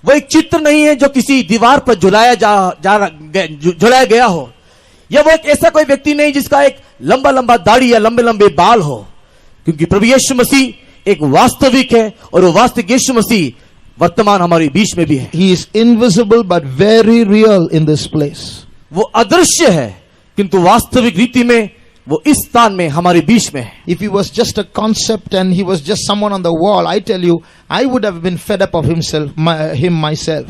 वो एक चित्र नहीं है जो किसी दीवार पर झुलाया गया हो, या वो एक ऐसा कोई व्यक्ति नहीं जिसका एक लंबा लंबा दाढ़ी या लंबे लंबे बाल हो, क्योंकि प्रभु यीशु मसीह एक वास्तविक है और वो वास्तविक यीशु मसीह वर्तमान हमारे बीच में भी है। He is invisible but very real in this place. वो अदृश्य है किंतु वास्तविक रीति में वो इस स्थान में हमारे बीच में है। If he was just a concept and he was just someone on the wall, I tell you, I would have been fed up of him myself.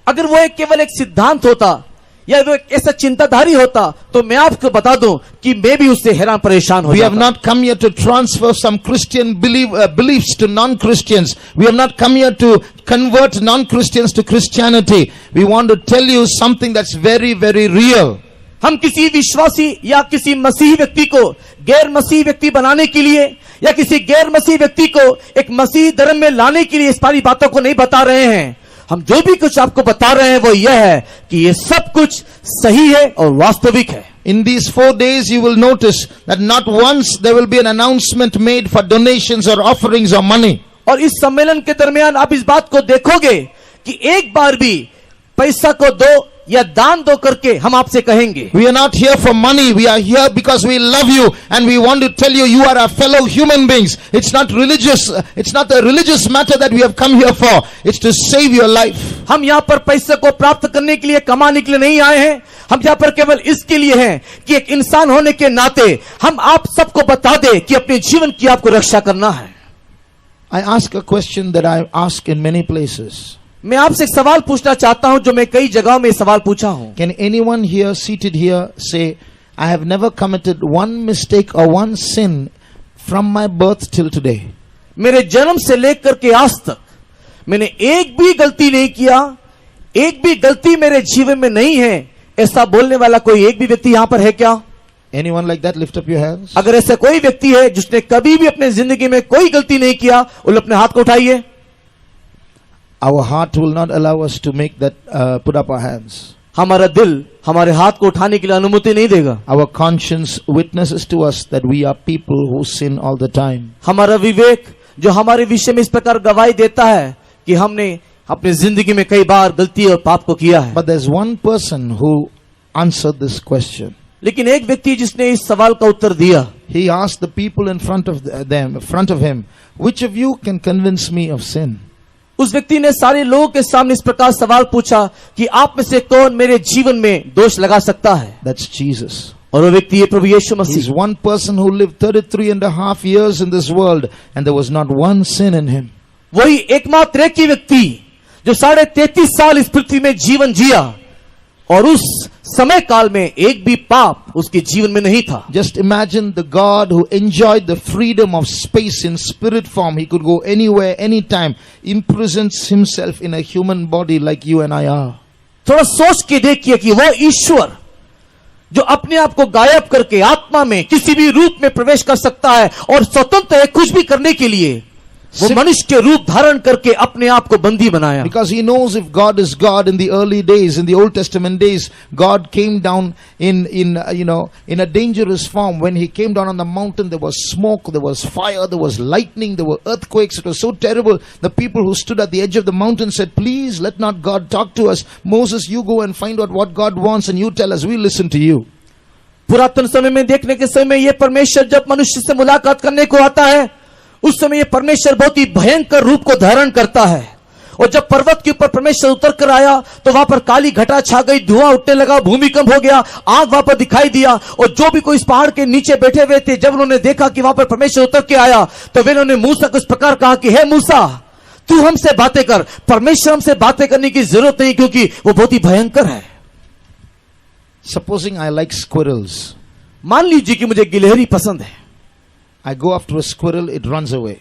अगर वो केवल एक सिद्धांत होता या वो एक ऐसा चिंताधारी होता तो मैं आपको बता दूं कि मैं भी उससे हैरान परेशान हो We जाता। have not come here to transfer some Christian beliefs to non-Christians. We have not come here to convert non-Christians to Christianity. We want to tell you something that's very, very real. हम किसी विश्वासी या किसी मसीही व्यक्ति को गैर मसीही व्यक्ति बनाने के लिए या किसी गैर मसीही व्यक्ति को एक मसीही धर्म में लाने के लिए इस सारी बातों को नहीं बता रहे हैं। हम जो भी कुछ आपको बता रहे हैं वो यह है कि ये सब कुछ सही है और वास्तविक है। In these 4 days you will notice that not once there will be an announcement made for donations or offerings or money. और इस सम्मेलन के दरमियान आप इस बात को देखोगे कि एक बार भी पैसा को दो या दान दो करके हम आपसे कहेंगे। We are not here for money. We are here because we love you and we want to tell you you are our fellow human beings. It's not religious. It's not a religious matter that we have come here for. It's to save your life. हम यहाँ पर पैसे को प्राप्त करने के लिए, कमाने के लिए नहीं आए हैं। हम यहाँ पर केवल इसके लिए हैं कि एक इंसान होने के नाते हम आप सबको बता दें कि अपने जीवन की आपको रक्षा करना है। I ask a question that I ask in many places. मैं आपसे एक सवाल पूछना चाहता हूं जो मैं कई जगहों में सवाल पूछा हूं। Can anyone here seated here say, I have never committed one mistake or one sin from my birth till today? मेरे जन्म से लेकर के आज तक मैंने एक भी गलती नहीं किया, एक भी गलती मेरे जीवन में नहीं है, ऐसा बोलने वाला कोई एक भी व्यक्ति यहां पर है क्या? Anyone like that? Lift up your hands. अगर ऐसा कोई व्यक्ति है जिसने कभी भी अपने जिंदगी में कोई गलती नहीं किया, उन अपने हाथ को उठाइए। Our heart will not allow us to make that, put up our hands. हमारा दिल हमारे हाथ को उठाने के लिए अनुमति नहीं देगा। Our conscience witnesses to us that we are people who sin all the time. हमारा विवेक जो हमारे विषय में इस प्रकार गवाही देता है कि हमने अपनी जिंदगी में कई बार गलती और पाप को किया है। But there's one person who answered this question. लेकिन एक व्यक्ति जिसने इस सवाल का उत्तर दिया, He asked the people in front of him, which of you can convince me of sin? उस व्यक्ति ने सारे लोगों के सामने इस प्रकार सवाल पूछा कि आप में से कौन मेरे जीवन में दोष लगा सकता है? That's Jesus. और वो व्यक्ति है प्रभु यीशु He's Masih. one person who lived 33.5 years in this world and there was not one sin in him. वही एकमात्र एक ही व्यक्ति जो 33.5 साल इस पृथ्वी में जीवन जिया और उस समय काल में एक भी पाप उसके जीवन में नहीं था। Just imagine the God who enjoyed the freedom of space in spirit form. He could go anywhere, anytime, imprisons himself in a human body like you and I are. थोड़ा सोच के देखिए कि वह ईश्वर जो अपने आप को गायब करके आत्मा में किसी भी रूप में प्रवेश कर सकता है और स्वतंत्र है कुछ भी करने के लिए, वो मनुष्य के रूप धारण करके अपने आप को बंदी बनाया. Because he knows if God is God, in the early days, in the Old Testament days, God came down in a dangerous form. When he came down on the mountain, there was smoke, there was fire, there was lightning, there were earthquakes. It was so terrible. The people who stood at the edge of the mountain said, please let not God talk to us. Moses, you go and find out what God wants and you tell us, we listen to you. पुरातन समय में देखने के समय ये परमेश्वर जब मनुष्य से मुलाकात करने को आता है, उस समय ये परमेश्वर बहुत ही भयंकर रूप को धारण करता है. और जब पर्वत के ऊपर परमेश्वर उतर कर आया तो वहां पर काली घटा छा गई, धुआं उठने लगा, भूमिकंप हो गया, आग वहां पर दिखाई दिया. और जो भी कोई इस पहाड़ के नीचे बैठे हुए थे, जब उन्होंने देखा कि वहां पर परमेश्वर उतर के आया, तो वे उन्होंने मूसा को इस प्रकार कहा कि हे मूसा, तू हमसे बातें कर. परमेश्वर हमसे बातें करने की जरूरत नहीं, क्योंकि वो बहुत ही भयंकर है. Supposing I like squirrels. मान लीजिए कि मुझे गिलहरी पसंद है. I go after a squirrel, it runs away.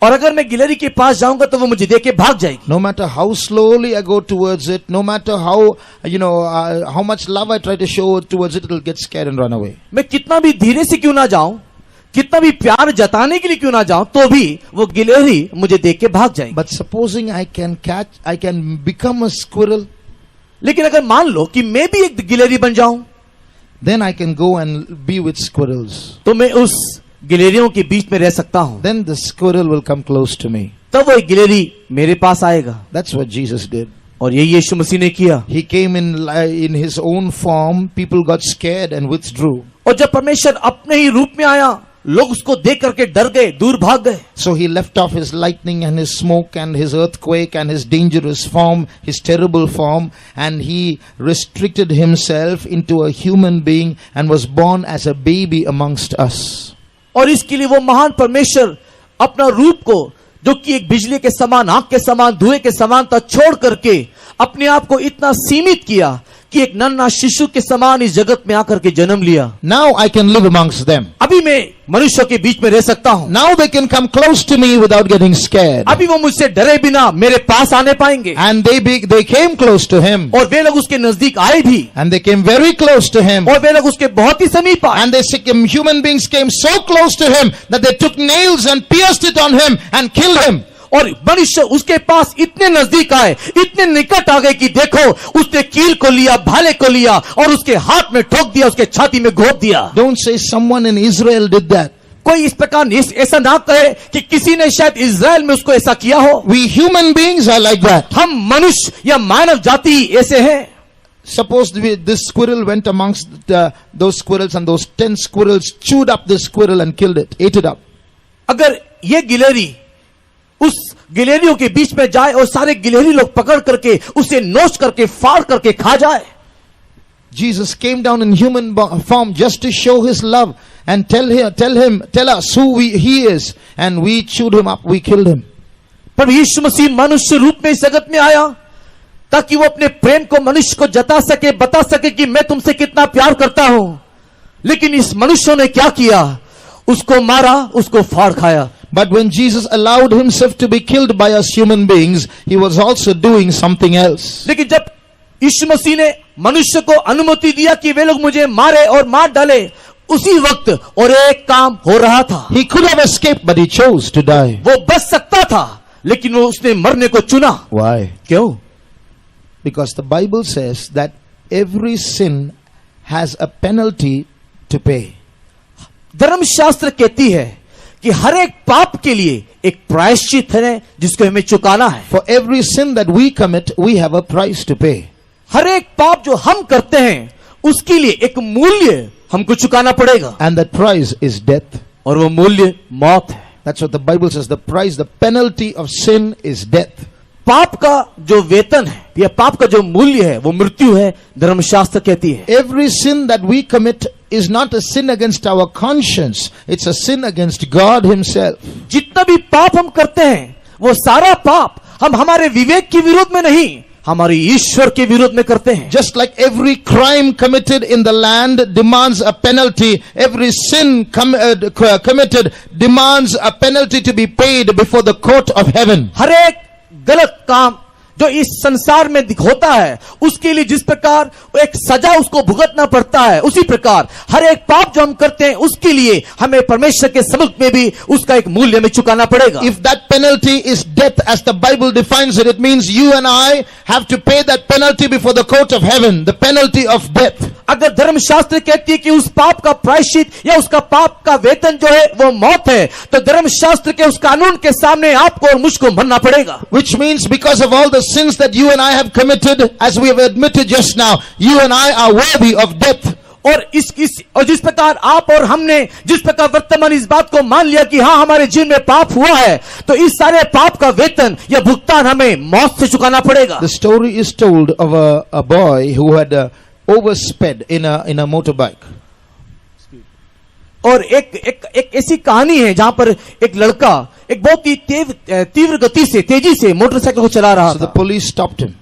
और अगर मैं गिलहरी के पास जाऊंगा तो वो मुझे देख के भाग जाएगी. No matter how slowly I go towards it, no matter how much love I try to show towards it, it will get scared and run away. मैं कितना भी धीरे से क्यों ना जाऊं, कितना भी प्यार जताने के लिए क्यों ना जाऊं, तो भी वो गिलहरी मुझे देख के भाग जाएगी. But supposing I can become a squirrel, लेकिन अगर मान लो कि मैं भी एक गिलहरी बन जाऊं, then I can go and be with squirrels. तो मैं उस गिलहरियों के बीच में रह सकता हूं. Then the squirrel will come close to me. तब वो एक गिलहरी मेरे पास आएगा. That's what Jesus did. और ये यीशु मसीह ने किया. He came in his own form. People got scared and withdrew. और जब परमेश्वर अपने ही रूप में आया, लोग उसको देख करके डर गए, दूर भाग गए. So he left off his lightning and his smoke and his earthquake and his dangerous form, his terrible form, and he restricted himself into a human being and was born as a baby amongst us. और इसके लिए वो महान परमेश्वर अपना रूप को, जो कि एक बिजली के समान, आग के समान, धुएं के समान था, छोड़ करके अपने आप को इतना सीमित किया कि एक नन्हा शिशु के समान इस जगत में आकर के जन्म लिया. Now I can live amongst them. अभी मैं मनुष्यों के बीच में रह सकता हूं. Now they can come close to me without getting scared. अभी वो मुझसे डरे बिना मेरे पास आने पाएंगे. And they came close to him. और वे लोग उसके नजदीक आए भी. And they came very close to him. और वे लोग उसके बहुत ही समीप आए. And human beings came so close to him that they took nails and pierced it on him and killed him. और मनुष्य उसके पास इतने नजदीक आए, इतने निकट आ गए कि देखो, उसने कील को लिया, भाले को लिया और उसके हाथ में ठोक दिया, उसके छाती में घोंप दिया. Don't say someone in Israel did that. कोई इस प्रकार ऐसा ना कहे कि किसी ने शायद इज़राइल में उसको ऐसा किया हो. We human beings are like that. हम मनुष्य या मानव जाति ऐसे हैं. Suppose this squirrel went amongst those squirrels and those 10 squirrels chewed up the squirrel and killed it, ate it up. अगर ये गिलहरी उस गिलहरियों के बीच में जाए और सारे गिलहरी लोग पकड़ करके उसे नोच करके फाड़ करके खा जाए. Jesus came down in human form just to show his love and tell us who he is, and we chewed him up, we killed him. पर यीशु मसीह मनुष्य रूप में इस जगत में आया ताकि वो अपने प्रेम को मनुष्य को जता सके, बता सके कि मैं तुमसे कितना प्यार करता हूं. लेकिन इस मनुष्यों ने क्या किया? उसको मारा, उसको फाड़ खाया. But when Jesus allowed himself to be killed by us human beings, he was also doing something else. लेकिन जब यीशु मसीह ने मनुष्य को अनुमति दिया कि वे लोग मुझे मारे और मार डाले, उसी वक्त और एक काम हो रहा था. He could have escaped, but he chose to die. वो बच सकता था, लेकिन वो उसने मरने को चुना. Why? क्यों? Because the Bible says that every sin has a penalty to pay. धर्मशास्त्र कहती है कि हर एक पाप के लिए एक प्रायश्चित है जिसको हमें चुकाना है. For every sin that we commit, we have a price to pay. हर एक पाप जो हम करते हैं उसके लिए एक मूल्य हमको चुकाना पड़ेगा. And that price is death. और वो मूल्य मौत है. That's what the Bible says. The price, the penalty of sin is death. पाप का जो वेतन है या पाप का जो मूल्य है वो मृत्यु है, धर्मशास्त्र कहती है. Every sin that we commit is not a sin against our conscience. It's a sin against God himself. जितना भी पाप हम करते हैं वो सारा पाप हम हमारे विवेक के विरोध में नहीं, हमारे ईश्वर के विरोध में करते हैं. Just like every crime committed in the land demands a penalty, every sin committed demands a penalty to be paid before the court of heaven. हर एक गलत काम जो इस संसार में होता है, उसके लिए जिस प्रकार एक सजा उसको भुगतना पड़ता है, उसी प्रकार हर एक पाप जो हम करते हैं उसके लिए हमें परमेश्वर के सम्मुख में भी उसका एक मूल्य हमें चुकाना पड़ेगा. If that penalty is death as the Bible defines it, it means you and I have to pay that penalty before the court of heaven, the penalty of death. अगर धर्मशास्त्र कहती है कि उस पाप का प्रायश्चित या उसका पाप का वेतन जो है वो मौत है, तो धर्मशास्त्र के उस कानून के सामने आपको और मुझको मरना पड़ेगा. Which means because of all the sins that you and I have committed, as we have admitted just now, you and I are worthy of death. और और जिस प्रकार आप और हमने जिस प्रकार वर्तमान इस बात को मान लिया कि हाँ हमारे जीवन में पाप हुआ है, तो इस सारे पाप का वेतन या भुगतान हमें मौत से चुकाना पड़ेगा. The story is told of a boy who had oversped in a motorbike. और एक ऐसी कहानी है जहां पर एक लड़का एक बहुत ही तीव्र गति से तेजी से मोटरसाइकिल को चला रहा So the था. police stopped him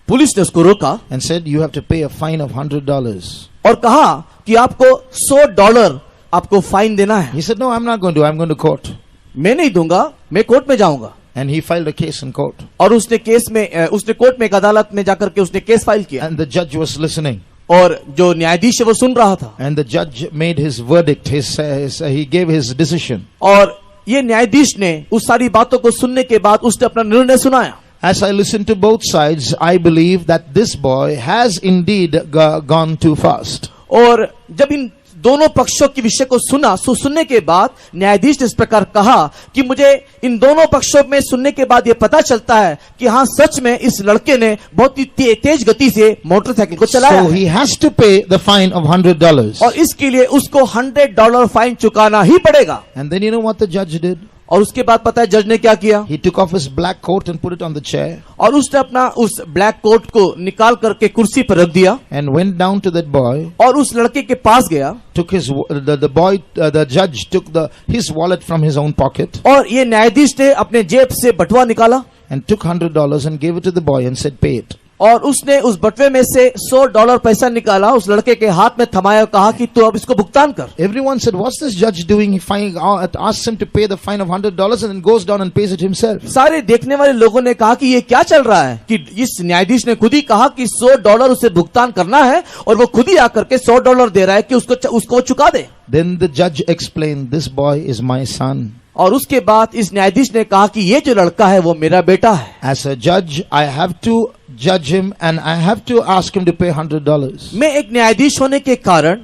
पुलिस ने उसको रोका and said, you have to pay a fine of $100. और कहा कि आपको $100 आपको फाइन देना है. He said, no, I'm not going to. I'm going to court. मैं नहीं दूंगा, मैं कोर्ट में जाऊंगा. And he filed a case in court. और उसने कोर्ट में एक अदालत में जाकर के उसने केस फाइल किया. And the judge was listening. और जो न्यायाधीश है वो सुन रहा था. And the judge made his verdict. He gave his decision. और ये न्यायाधीश ने उस सारी बातों को सुनने के बाद उसने अपना निर्णय सुनाया. As I listened to both sides, I believe that this boy has indeed gone too fast. और जब इन दोनों पक्षों के विषय को सुनने के बाद न्यायाधीश ने इस प्रकार कहा कि मुझे इन दोनों पक्षों में सुनने के बाद ये पता चलता है कि हाँ सच में इस लड़के ने बहुत ही तेज गति से मोटरसाइकिल को चलाया. So he has to pay the fine of $100. और इसके लिए उसको $100 फाइन चुकाना ही पड़ेगा. And then you know what the judge did? और उसके बाद पता है जज ने क्या किया? He took off his black coat and put it on the chair. और उसने अपना उस ब्लैक कोट को निकाल करके कुर्सी पर रख दिया. And went down to that boy. और उस लड़के के पास गया. Took the judge took his wallet from his own pocket. और ये न्यायाधीश ने अपने जेब से बटुआ निकाला. And took $100 and gave it to the boy and said, pay it. और उसने उस बटवे में से $100 पैसा निकाला, उस लड़के के हाथ में थमाया और कहा कि तू अब इसको भुगतान कर. Everyone said, what's this judge doing? He asks him to pay the fine of $100 and then goes down and pays it himself. सारे देखने वाले लोगों ने कहा कि ये क्या चल रहा है कि इस न्यायाधीश ने खुद ही कहा कि $100 उसे भुगतान करना है और वो खुद ही आकर के $100 दे रहा है कि उसको चुका दे. Then the judge explained, this boy is my son. और उसके बाद इस न्यायाधीश ने कहा कि ये जो लड़का है वो मेरा बेटा है. As a judge, I have to judge him and I have to ask him to pay $100. मैं एक न्यायाधीश होने के कारण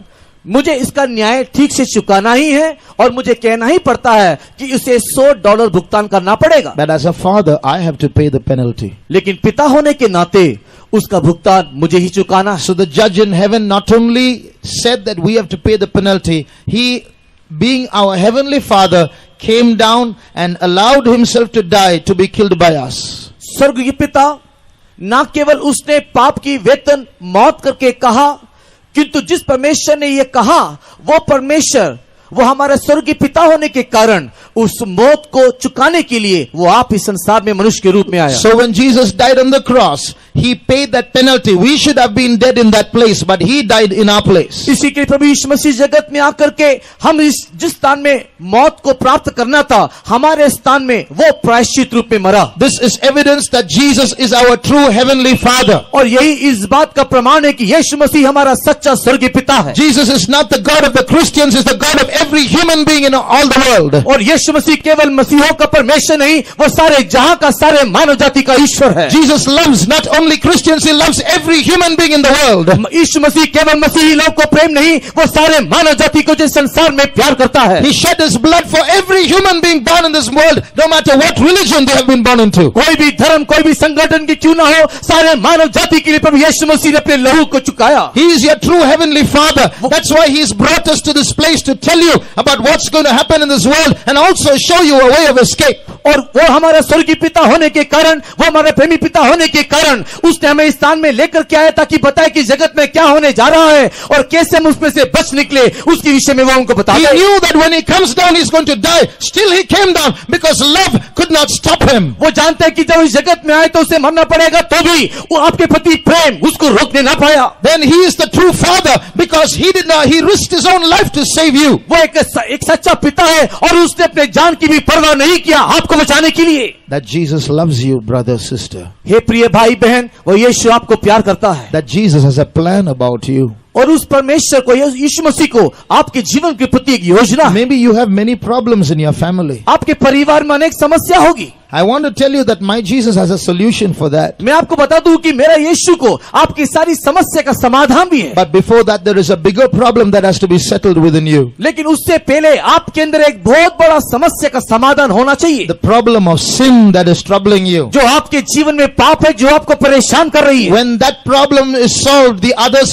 मुझे इसका न्याय ठीक से चुकाना ही है और मुझे कहना ही पड़ता है कि उसे $100 भुगतान करना पड़ेगा. But as a father, I have to pay the penalty. लेकिन पिता होने के नाते उसका भुगतान मुझे ही चुकाना है. So the judge in heaven not only said that we have to pay the penalty, he, being our heavenly father, came down and allowed himself to die, to be killed by us. स्वर्ग के पिता ना केवल उसने पाप की वेतन मौत करके कहा, किंतु जिस परमेश्वर ने ये कहा वो परमेश्वर, वो हमारे स्वर्गीय पिता होने के कारण उस मौत को चुकाने के लिए वो आप इस संसार में मनुष्य के रूप में आया. So when Jesus died on the cross, he paid that penalty. We should have been dead in that place, but he died in our place. इसी के प्रभु यीशु मसीह जगत में आकर के हम जिस स्थान में मौत को प्राप्त करना था, हमारे स्थान में वो प्रायश्चित रूप में मरा. This is evidence that Jesus is our true heavenly father. और यही इस बात का प्रमाण है कि यीशु मसीह हमारा सच्चा स्वर्गीय पिता है. Jesus is not the God of the Christians, is the God of every human being in all the world. और यीशु मसीह केवल मसीहों का परमेश्वर नहीं, वो सारे जहां का सारे मानव जाति का ईश्वर है. Jesus loves not only Christians, he loves every human being in the world. यीशु मसीह केवल मसीही लोग को प्रेम नहीं, वो सारे मानव जाति को जो संसार में प्यार करता है. He shed his blood for every human being born in this world, no matter what religion they have been born into. कोई भी धर्म, कोई भी संगठन की क्यों ना हो, सारे मानव जाति के लिए प्रभु यीशु मसीह ने अपने लहू को चुकाया. He is your true heavenly father. That's why he's brought us to this place to tell you about what's going to happen in this world and also show you a way of escape. और वो हमारा स्वर्गीय पिता होने के कारण, वो हमारे प्रेमी पिता होने के कारण उसने हमें इस स्थान में लेकर के आया ताकि बताए कि जगत में क्या होने जा रहा है और कैसे हम उसमें से बच निकले, उसके विषय में वो उनको बता. He knew that when he comes down he's going to die. Still he came down because love could not stop him. वो जानते हैं कि जब इस जगत में आए तो उसे मरना पड़ेगा, तो भी वो आपके प्रति प्रेम उसको रोकने ना पाया. Then he is the true father because he risked his own life to save you. वो एक सच्चा पिता है और उसने अपने जान की भी परवाह नहीं किया आपको बचाने के लिए। That Jesus loves you, brother, sister. हे प्रिय भाई बहन, वो यीशु आपको प्यार करता है That Jesus has a plan about you. और उस परमेश्वर को, यीशु मसीह को आपके जीवन के प्रति एक योजना है। Maybe you have many problems in your family. आपके परिवार में अनेक समस्या होगी। I want to tell you that my Jesus has a solution for that. मैं आपको बता दूं कि मेरा यीशु को आपकी सारी समस्या का समाधान भी है। But before that, there is a bigger problem that has to be settled within you. लेकिन उससे पहले आपके अंदर एक बहुत बड़ा समस्या का समाधान होना चाहिए। The problem of sin that is troubling you. जो आपके जीवन में पाप है, जो आपको परेशान कर रही है। When that problem is solved, the other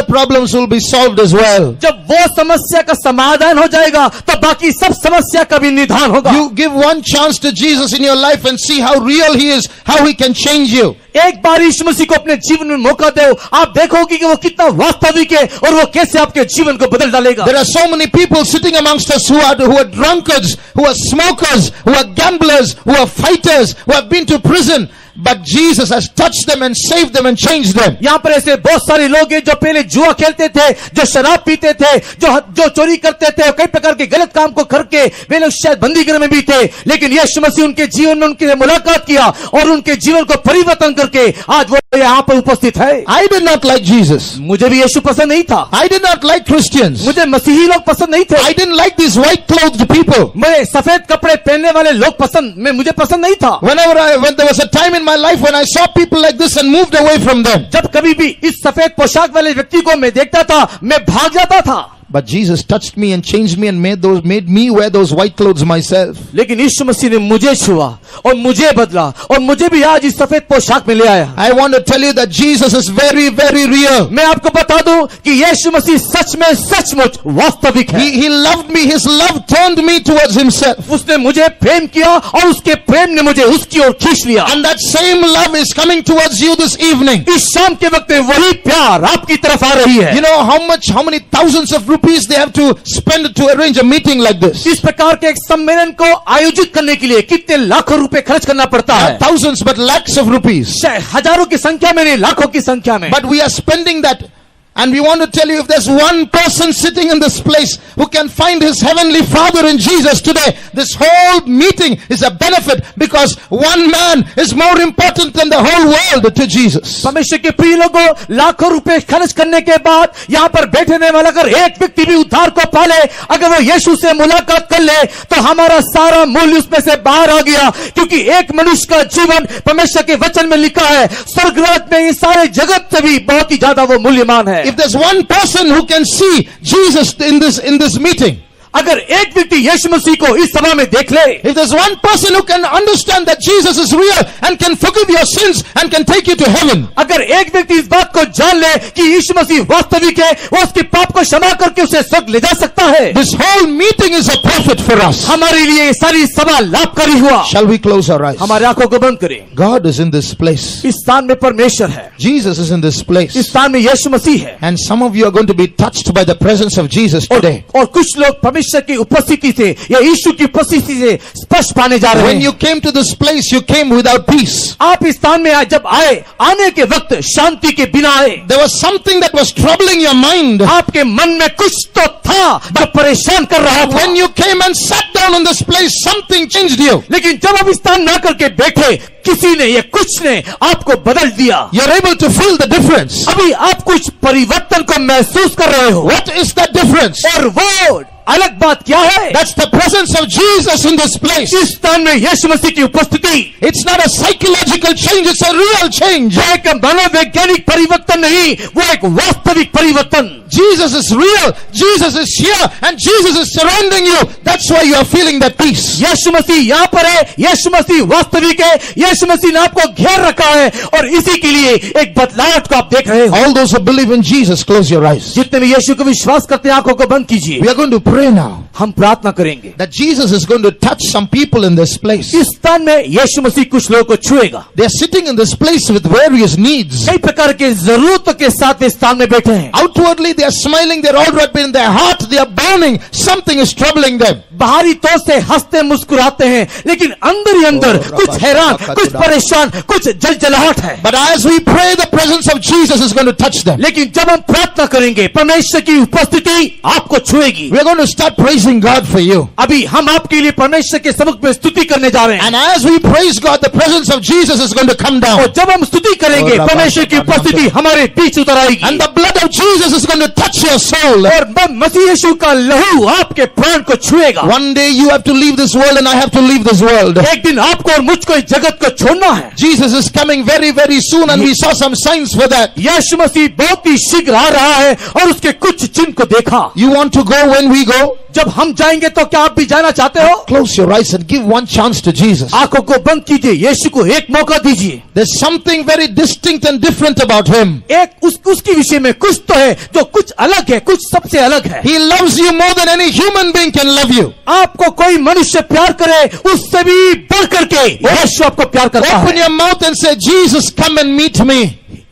problems will be solved as well. जब वो समस्या का समाधान हो जाएगा तो बाकी सब समस्या का भी निदान होगा। You give one chance to Jesus in your life and see how real he is, how he can change you. एक बार यीशु मसीह को अपने जीवन में मौका दो, आप देखोगे कि वो कितना वास्तविक है और वो कैसे आपके जीवन को बदल डालेगा। There are so many people sitting amongst us who are drunkards, who are smokers, who are gamblers, who are fighters, who have been to prison. But Jesus has touched them and saved them and changed them. यहाँ पर ऐसे बहुत सारे लोग हैं जो पहले जुआ खेलते थे, जो शराब पीते थे, जो चोरी करते थे, कई प्रकार के गलत काम को करके वे लोग शायद बंदीगृह में भी थे, लेकिन यीशु मसीह उनके जीवन में उनके मुलाकात किया और उनके जीवन को परिवर्तन करके आज वो यहाँ पर उपस्थित है। I did not like Jesus. मुझे भी यीशु पसंद नहीं था। I did not like Christians. मुझे मसीही लोग पसंद नहीं थे। I didn't like these white clothed people. मुझे सफेद कपड़े पहनने वाले लोग मुझे पसंद नहीं था। When there was a time in my life when I saw people like this and moved away from them. जब कभी भी इस सफेद पोशाक वाले व्यक्ति को मैं देखता था, मैं भाग जाता था। But Jesus touched me and changed me and made me wear those white clothes myself. लेकिन यीशु मसीह ने मुझे छुआ और मुझे बदला और मुझे भी आज इस सफेद पोशाक में ले आया। I want to tell you that Jesus is very, very real. मैं आपको बता दूं कि यीशु मसीह सच में सचमुच वास्तविक है। He loved me. His love turned me towards himself. उसने मुझे प्रेम किया और उसके प्रेम ने मुझे उसकी ओर खींच लिया। And that same love is coming towards you this evening. इस शाम के वक्त वही प्यार आपकी तरफ आ रही है। You know how many thousands of rupees they have to spend to arrange a meeting like this. इस प्रकार के एक सम्मेलन को आयोजित करने के लिए कितने लाखों रुपए खर्च करना पड़ता है। Not thousands but lakhs of rupees. हजारों की संख्या में नहीं, लाखों की संख्या में। But we are spending that. And we want to tell you, if there's one person sitting in this place who can find his heavenly Father in Jesus today, this whole meeting is a benefit because one man is more important than the whole world to Jesus. परमेश्वर के प्रिय लोगों, लाखों रुपए खर्च करने के बाद यहाँ पर बैठने वाला अगर एक व्यक्ति भी उद्धार को पाले, अगर वो यीशु से मुलाकात कर ले, तो हमारा सारा मूल्य उसमें से बाहर आ गया, क्योंकि एक मनुष्य का जीवन परमेश्वर के वचन में लिखा है, स्वर्गराज में ये सारे जगत से भी बहुत ही ज्यादा वो मूल्यमान है। If there's one person who can see Jesus in this meeting, अगर एक व्यक्ति यीशु मसीह को इस सभा में देख ले, if there's one person who can understand that Jesus is real and can forgive your sins and can take you to heaven, अगर एक व्यक्ति इस बात को जान ले कि यीशु मसीह वास्तविक है, वो उसके पाप को क्षमा करके उसे स्वर्ग ले जा सकता है, this whole meeting is a profit for us. हमारे लिए ये सारी सभा लाभकारी हुआ। Shall we close our eyes? हमारे आंखों को बंद करें। God is in this place. इस स्थान में परमेश्वर है, Jesus is in this place. इस स्थान में यीशु मसीह है, And some of you are going to be touched by the presence of Jesus today. और कुछ लोग परमेश्वर की उपस्थिति से या यीशु की उपस्थिति से स्पर्श पाने जा रहे हैं। When you came to this place, you came without peace. आप इस स्थान में जब आए, आने के वक्त शांति के बिना आए। There was something that was troubling your mind. आपके मन में कुछ तो था जो परेशान कर रहा था। When you came and sat down in this place, something changed you. लेकिन जब आप इस स्थान ना करके बैठे, किसी ने या कुछ ने आपको बदल दिया। You're able to feel the difference. अभी आप कुछ परिवर्तन को महसूस कर रहे हो। What is that difference? और वो अलग बात क्या है? That's the presence of Jesus in this place. इस स्थान में यीशु मसीह की उपस्थिति। It's not a psychological change, it's a real change. वो एक मनोवैज्ञानिक परिवर्तन नहीं, वो एक वास्तविक परिवर्तन। Jesus is real, Jesus is here, and Jesus is surrounding you. That's why you are feeling that peace. यीशु मसीह यहाँ पर है, यीशु मसीह वास्तविक है, यीशु मसीह ने आपको घेर रखा है और इसी के लिए एक बदलाव को आप देख रहे हो। All those who believe in Jesus, close your eyes. जितने भी यीशु को विश्वास करते हैं, आंखों को बंद कीजिए। We are going to pray now हम प्रार्थना करेंगे that Jesus is going to touch some people in this place. इस स्थान में यीशु मसीह कुछ लोगों को छुएगा। They are sitting in this place with various needs. कई प्रकार के जरूरतों के साथ इस स्थान में बैठे हैं। Outwardly they are smiling, they're all right, but in their heart they are burning. Something is troubling them. बाहरी तौर से हंसते मुस्कुराते हैं, लेकिन अंदर ही अंदर कुछ हैरान, कुछ परेशान, कुछ जलजलाहट है। But as we pray, the presence of Jesus is going to touch them. लेकिन जब हम प्रार्थना करेंगे, परमेश्वर की उपस्थिति आपको छुएगी। We are going to start praising God for you. अभी हम आपके लिए परमेश्वर के समुख में स्तुति करने जा रहे हैं। And as we praise God, the presence of Jesus is going to come down. और जब हम स्तुति करेंगे परमेश्वर की उपस्थिति हमारे बीच उतर आएगी। And the blood of Jesus is going to touch your soul. और मसीह यीशु का लहू आपके प्राण को छुएगा। One day you have to leave this world and I have to leave this world. एक दिन आपको और मुझको इस जगत को छोड़ना है। Jesus is coming very, very soon and we saw some signs for that. यीशु मसीह बहुत ही शीघ्र आ रहा है और उसके कुछ चिन्ह को देखा। You want to go when we go? जब हम जाएंगे तो क्या आप भी जाना चाहते हो? Close your eyes and give one chance to Jesus. आंखों को बंद कीजिए, यीशु को एक मौका दीजिए। There's something very distinct and different about him. एक उसके विषय में कुछ तो है जो कुछ अलग है, कुछ सबसे अलग है। He loves you more than any human being can love you. आपको कोई मनुष्य प्यार करे उससे भी बढ़ करके यीशु आपको प्यार करता है। Open your mouth and say, Jesus, come and meet me.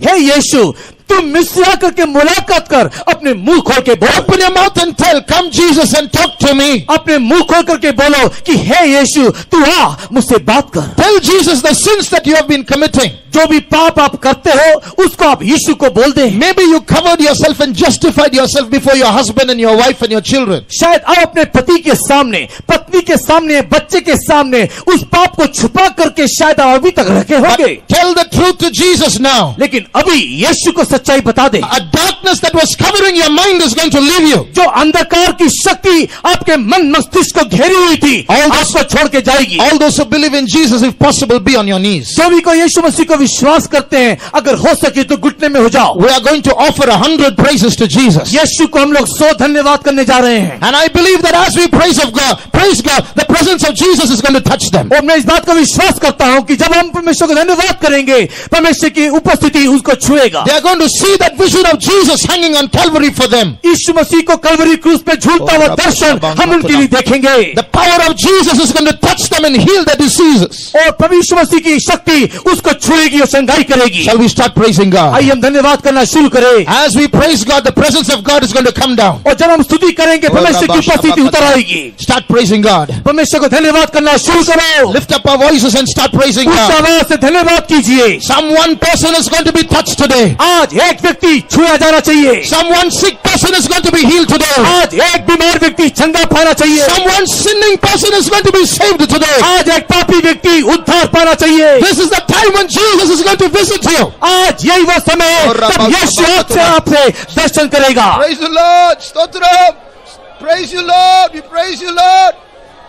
हे यीशु, तुम मुझसे आकर के मुलाकात कर, अपने मुंह खोल के बोलो। Open your mouth and tell, come Jesus and talk to me. अपने मुंह खोल करके बोलो कि हे यीशु, तू आ मुझसे बात कर। Tell Jesus the sins that you have been committing. जो भी पाप आप करते हो उसको आप यीशु को बोल दें। Maybe you covered yourself and justified yourself before your husband and your wife and your children. शायद आप अपने पति के सामने, पत्नी के सामने, बच्चे के सामने उस पाप को छुपा करके शायद आप अभी तक रखे होंगे। Tell the truth to Jesus now. लेकिन अभी यीशु को सच्चाई बता दे। A darkness that was covering your mind is going to leave you. जो अंधकार की शक्ति आपके मन मस्तिष्क को घेरी हुई थी आपको छोड़ के जाएगी। All those who believe in Jesus, if possible, be on your knees. जो भी कोई यीशु मसीह को विश्वास करते हैं, अगर हो सके तो घुटने में हो जाओ। We are going to offer 100 praises to Jesus. यीशु को हम लोग 100 धन्यवाद करने जा रहे हैं। And I believe that as we praise God, the presence of Jesus is going to touch them. और मैं इस बात का विश्वास करता हूं कि जब हम परमेश्वर को धन्यवाद करेंगे, परमेश्वर की उपस्थिति उसको छुएगा। They are going to see that vision of Jesus hanging on Calvary for them. यीशु मसीह को कलवरी क्रूस पे झूलता हुआ दर्शन हम उनके लिए देखेंगे। The power of Jesus is going to touch them and heal their diseases. और प्रभु यीशु मसीह की शक्ति उसको छुएगी और संगाई करेगी। Shall we start praising God? आइए हम धन्यवाद करना शुरू करें। As we praise God, the presence of God is going to come down. और जब हम स्तुति करेंगे परमेश्वर की उपस्थिति उतर आएगी। Start praising God. परमेश्वर को धन्यवाद करना शुरू करो। Lift up our voices and start praising उस God. आवाज से धन्यवाद कीजिए। Some one person is going to be touched today. आज एक व्यक्ति छुआ जाना चाहिए। Some one sick person is going to be healed today. आज एक बीमार व्यक्ति चंगा पाना चाहिए। Some one sinning person is going to be saved today. आज एक पापी व्यक्ति उद्धार पाना चाहिए। This is the time when Jesus is going to visit you. आज यही वह समय है जब यीशु आपसे दर्शन करेगा। Praise the Lord. Stotram. Praise you, Lord. We praise you, Lord.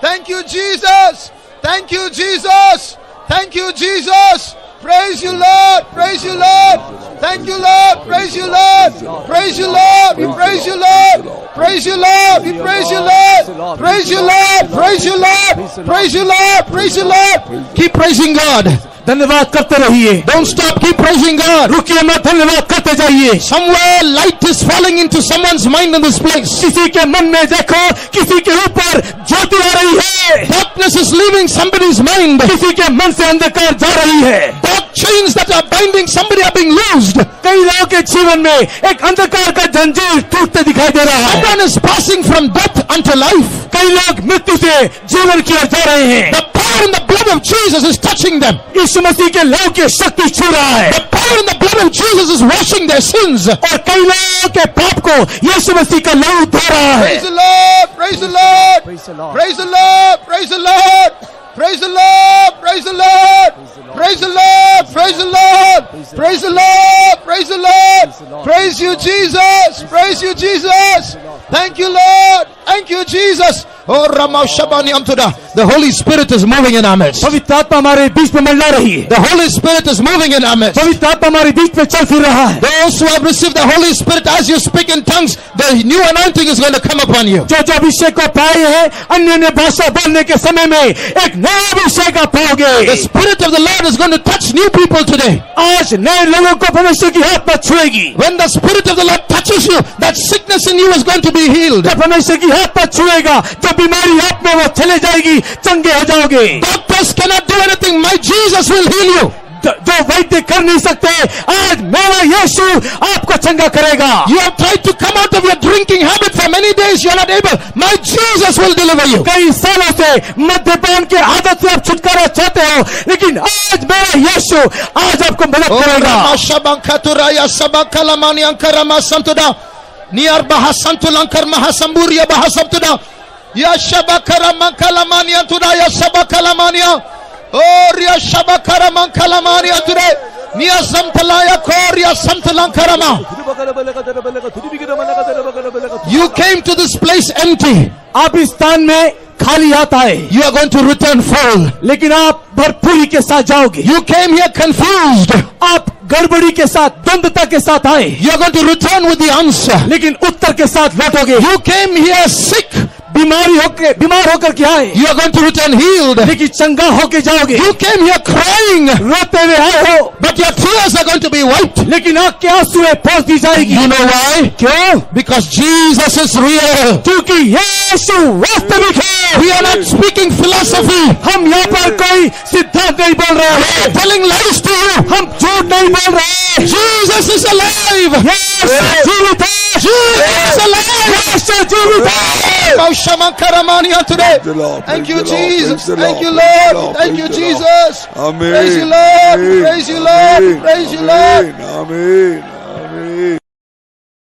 Thank you, Jesus. Thank you, Jesus. Thank you, Jesus. Praise you, Lord. Praise you, Lord. Thank you, Lord. Praise you, Lord. Praise you, Lord. We praise you, Lord. Praise you, Lord. We praise you, Lord. Praise you, Lord. Praise you, Lord. Praise you, Lord. Praise you, Lord. Keep praising God. धन्यवाद करते रहिए। Don't stop. Keep praising God. रुकिए मत, धन्यवाद करते जाइए। Somewhere light is falling into someone's mind in this place. किसी के मन में देखो, किसी के ऊपर ज्योति आ रही है। Darkness is leaving somebody's mind. किसी के मन से अंधकार जा रही है। Dark chains that are binding somebody are being loosed. कई लोगों के जीवन में एक अंधकार का जंजीर टूटते दिखाई दे रहा है। Someone is passing from death unto life. कई लोग मृत्यु से जीवन की ओर जा रहे हैं। The power in the blood of Jesus is touching them. यीशु मसीह के लहू की शक्ति छू रहा है। The power in the blood of Jesus is washing their sins. और कई लोगों के पाप को यीशु मसीह का लहू धो रहा है। Praise the Lord. Praise the Lord. Praise the Lord. Praise the Lord. Praise the Lord. Praise the Lord. Praise the Lord. Praise the Lord. Praise the Lord. Praise the Lord. Praise the Lord. Praise you, Jesus. Praise you, Jesus. Thank you, Lord. Thank you, Jesus. Oh, Rama Shabani Amtuda. The Holy Spirit is moving in our midst. पवित्र आत्मा हमारे बीच में मंडरा रही है। The Holy Spirit is moving in our midst. पवित्र आत्मा हमारे बीच में चल फिर रहा है। Those who have received the Holy Spirit, as you speak in tongues, the new anointing is going to come upon you. जो जो अभिषेक को पाए हैं, अन्य भाषा बोलने के समय में एक नया अभिषेक आप पाओगे। The Spirit of the Lord is going to touch new people today. आज नए लोगों को परमेश्वर की आत्मा छुएगी। When the Spirit of the Lord touches you, that sickness in you is going to be healed. जब परमेश्वर की आत्मा छुएगा, जब बीमारी आप में वो चले जाएगी, चंगे हो जाओगे। Doctors cannot do anything. My Jesus will heal you. जो वैद्य कर नहीं सकते, आज मेरा यीशु आपको चंगा करेगा। You have tried to come out of your drinking habit for many days. You are not able. My Jesus will deliver you. कई सालों से मद्यपान के आदत से आप छुटकारा चाहते हो, लेकिन आज मेरा यीशु आज आपको मदद करेगा। Niar Bahasantulanker Mahasamburia Bahasabtuda. Yashabakara Mankalamania today, Yashabakalamania. Oh, Yashabakara Mankalamania today. Nia Samtalaya Koria Samtalankarama. You came to this place empty. आप इस स्थान में खाली आता है, You are going to return full. लेकिन आप भरपूरी के साथ जाओगे. You came here confused. आप गड़बड़ी के साथ, द्वंद्वता के साथ आए, You are going to return with the answer. लेकिन उत्तर के साथ लौटोगे. You came here sick. बीमार होकर के आए, You are going to return healed. लेकिन चंगा होके जाओगे. You came here crying, रोते हुए आए हो, but your tears are going to be wiped. लेकिन आपके आंसुएं पोंछ दी जाएगी. You know why? क्यों? Because Jesus is real. क्योंकि यीशु वास्तविक है. We are not speaking philosophy. हम यहाँ पर कोई सिद्धांत नहीं बोल रहे We हैं, are telling lies to you. हम झूठ नहीं बोल रहे हैं. Jesus is alive. यीशु जीवित है. Jesus is alive. यीशु जीवित है. Kaushamakaramania today. Thank you, Jesus. Thank you, Lord. Thank you, Jesus. Amen. Praise you, Lord. Praise you, Lord. Praise you, Lord. Amen.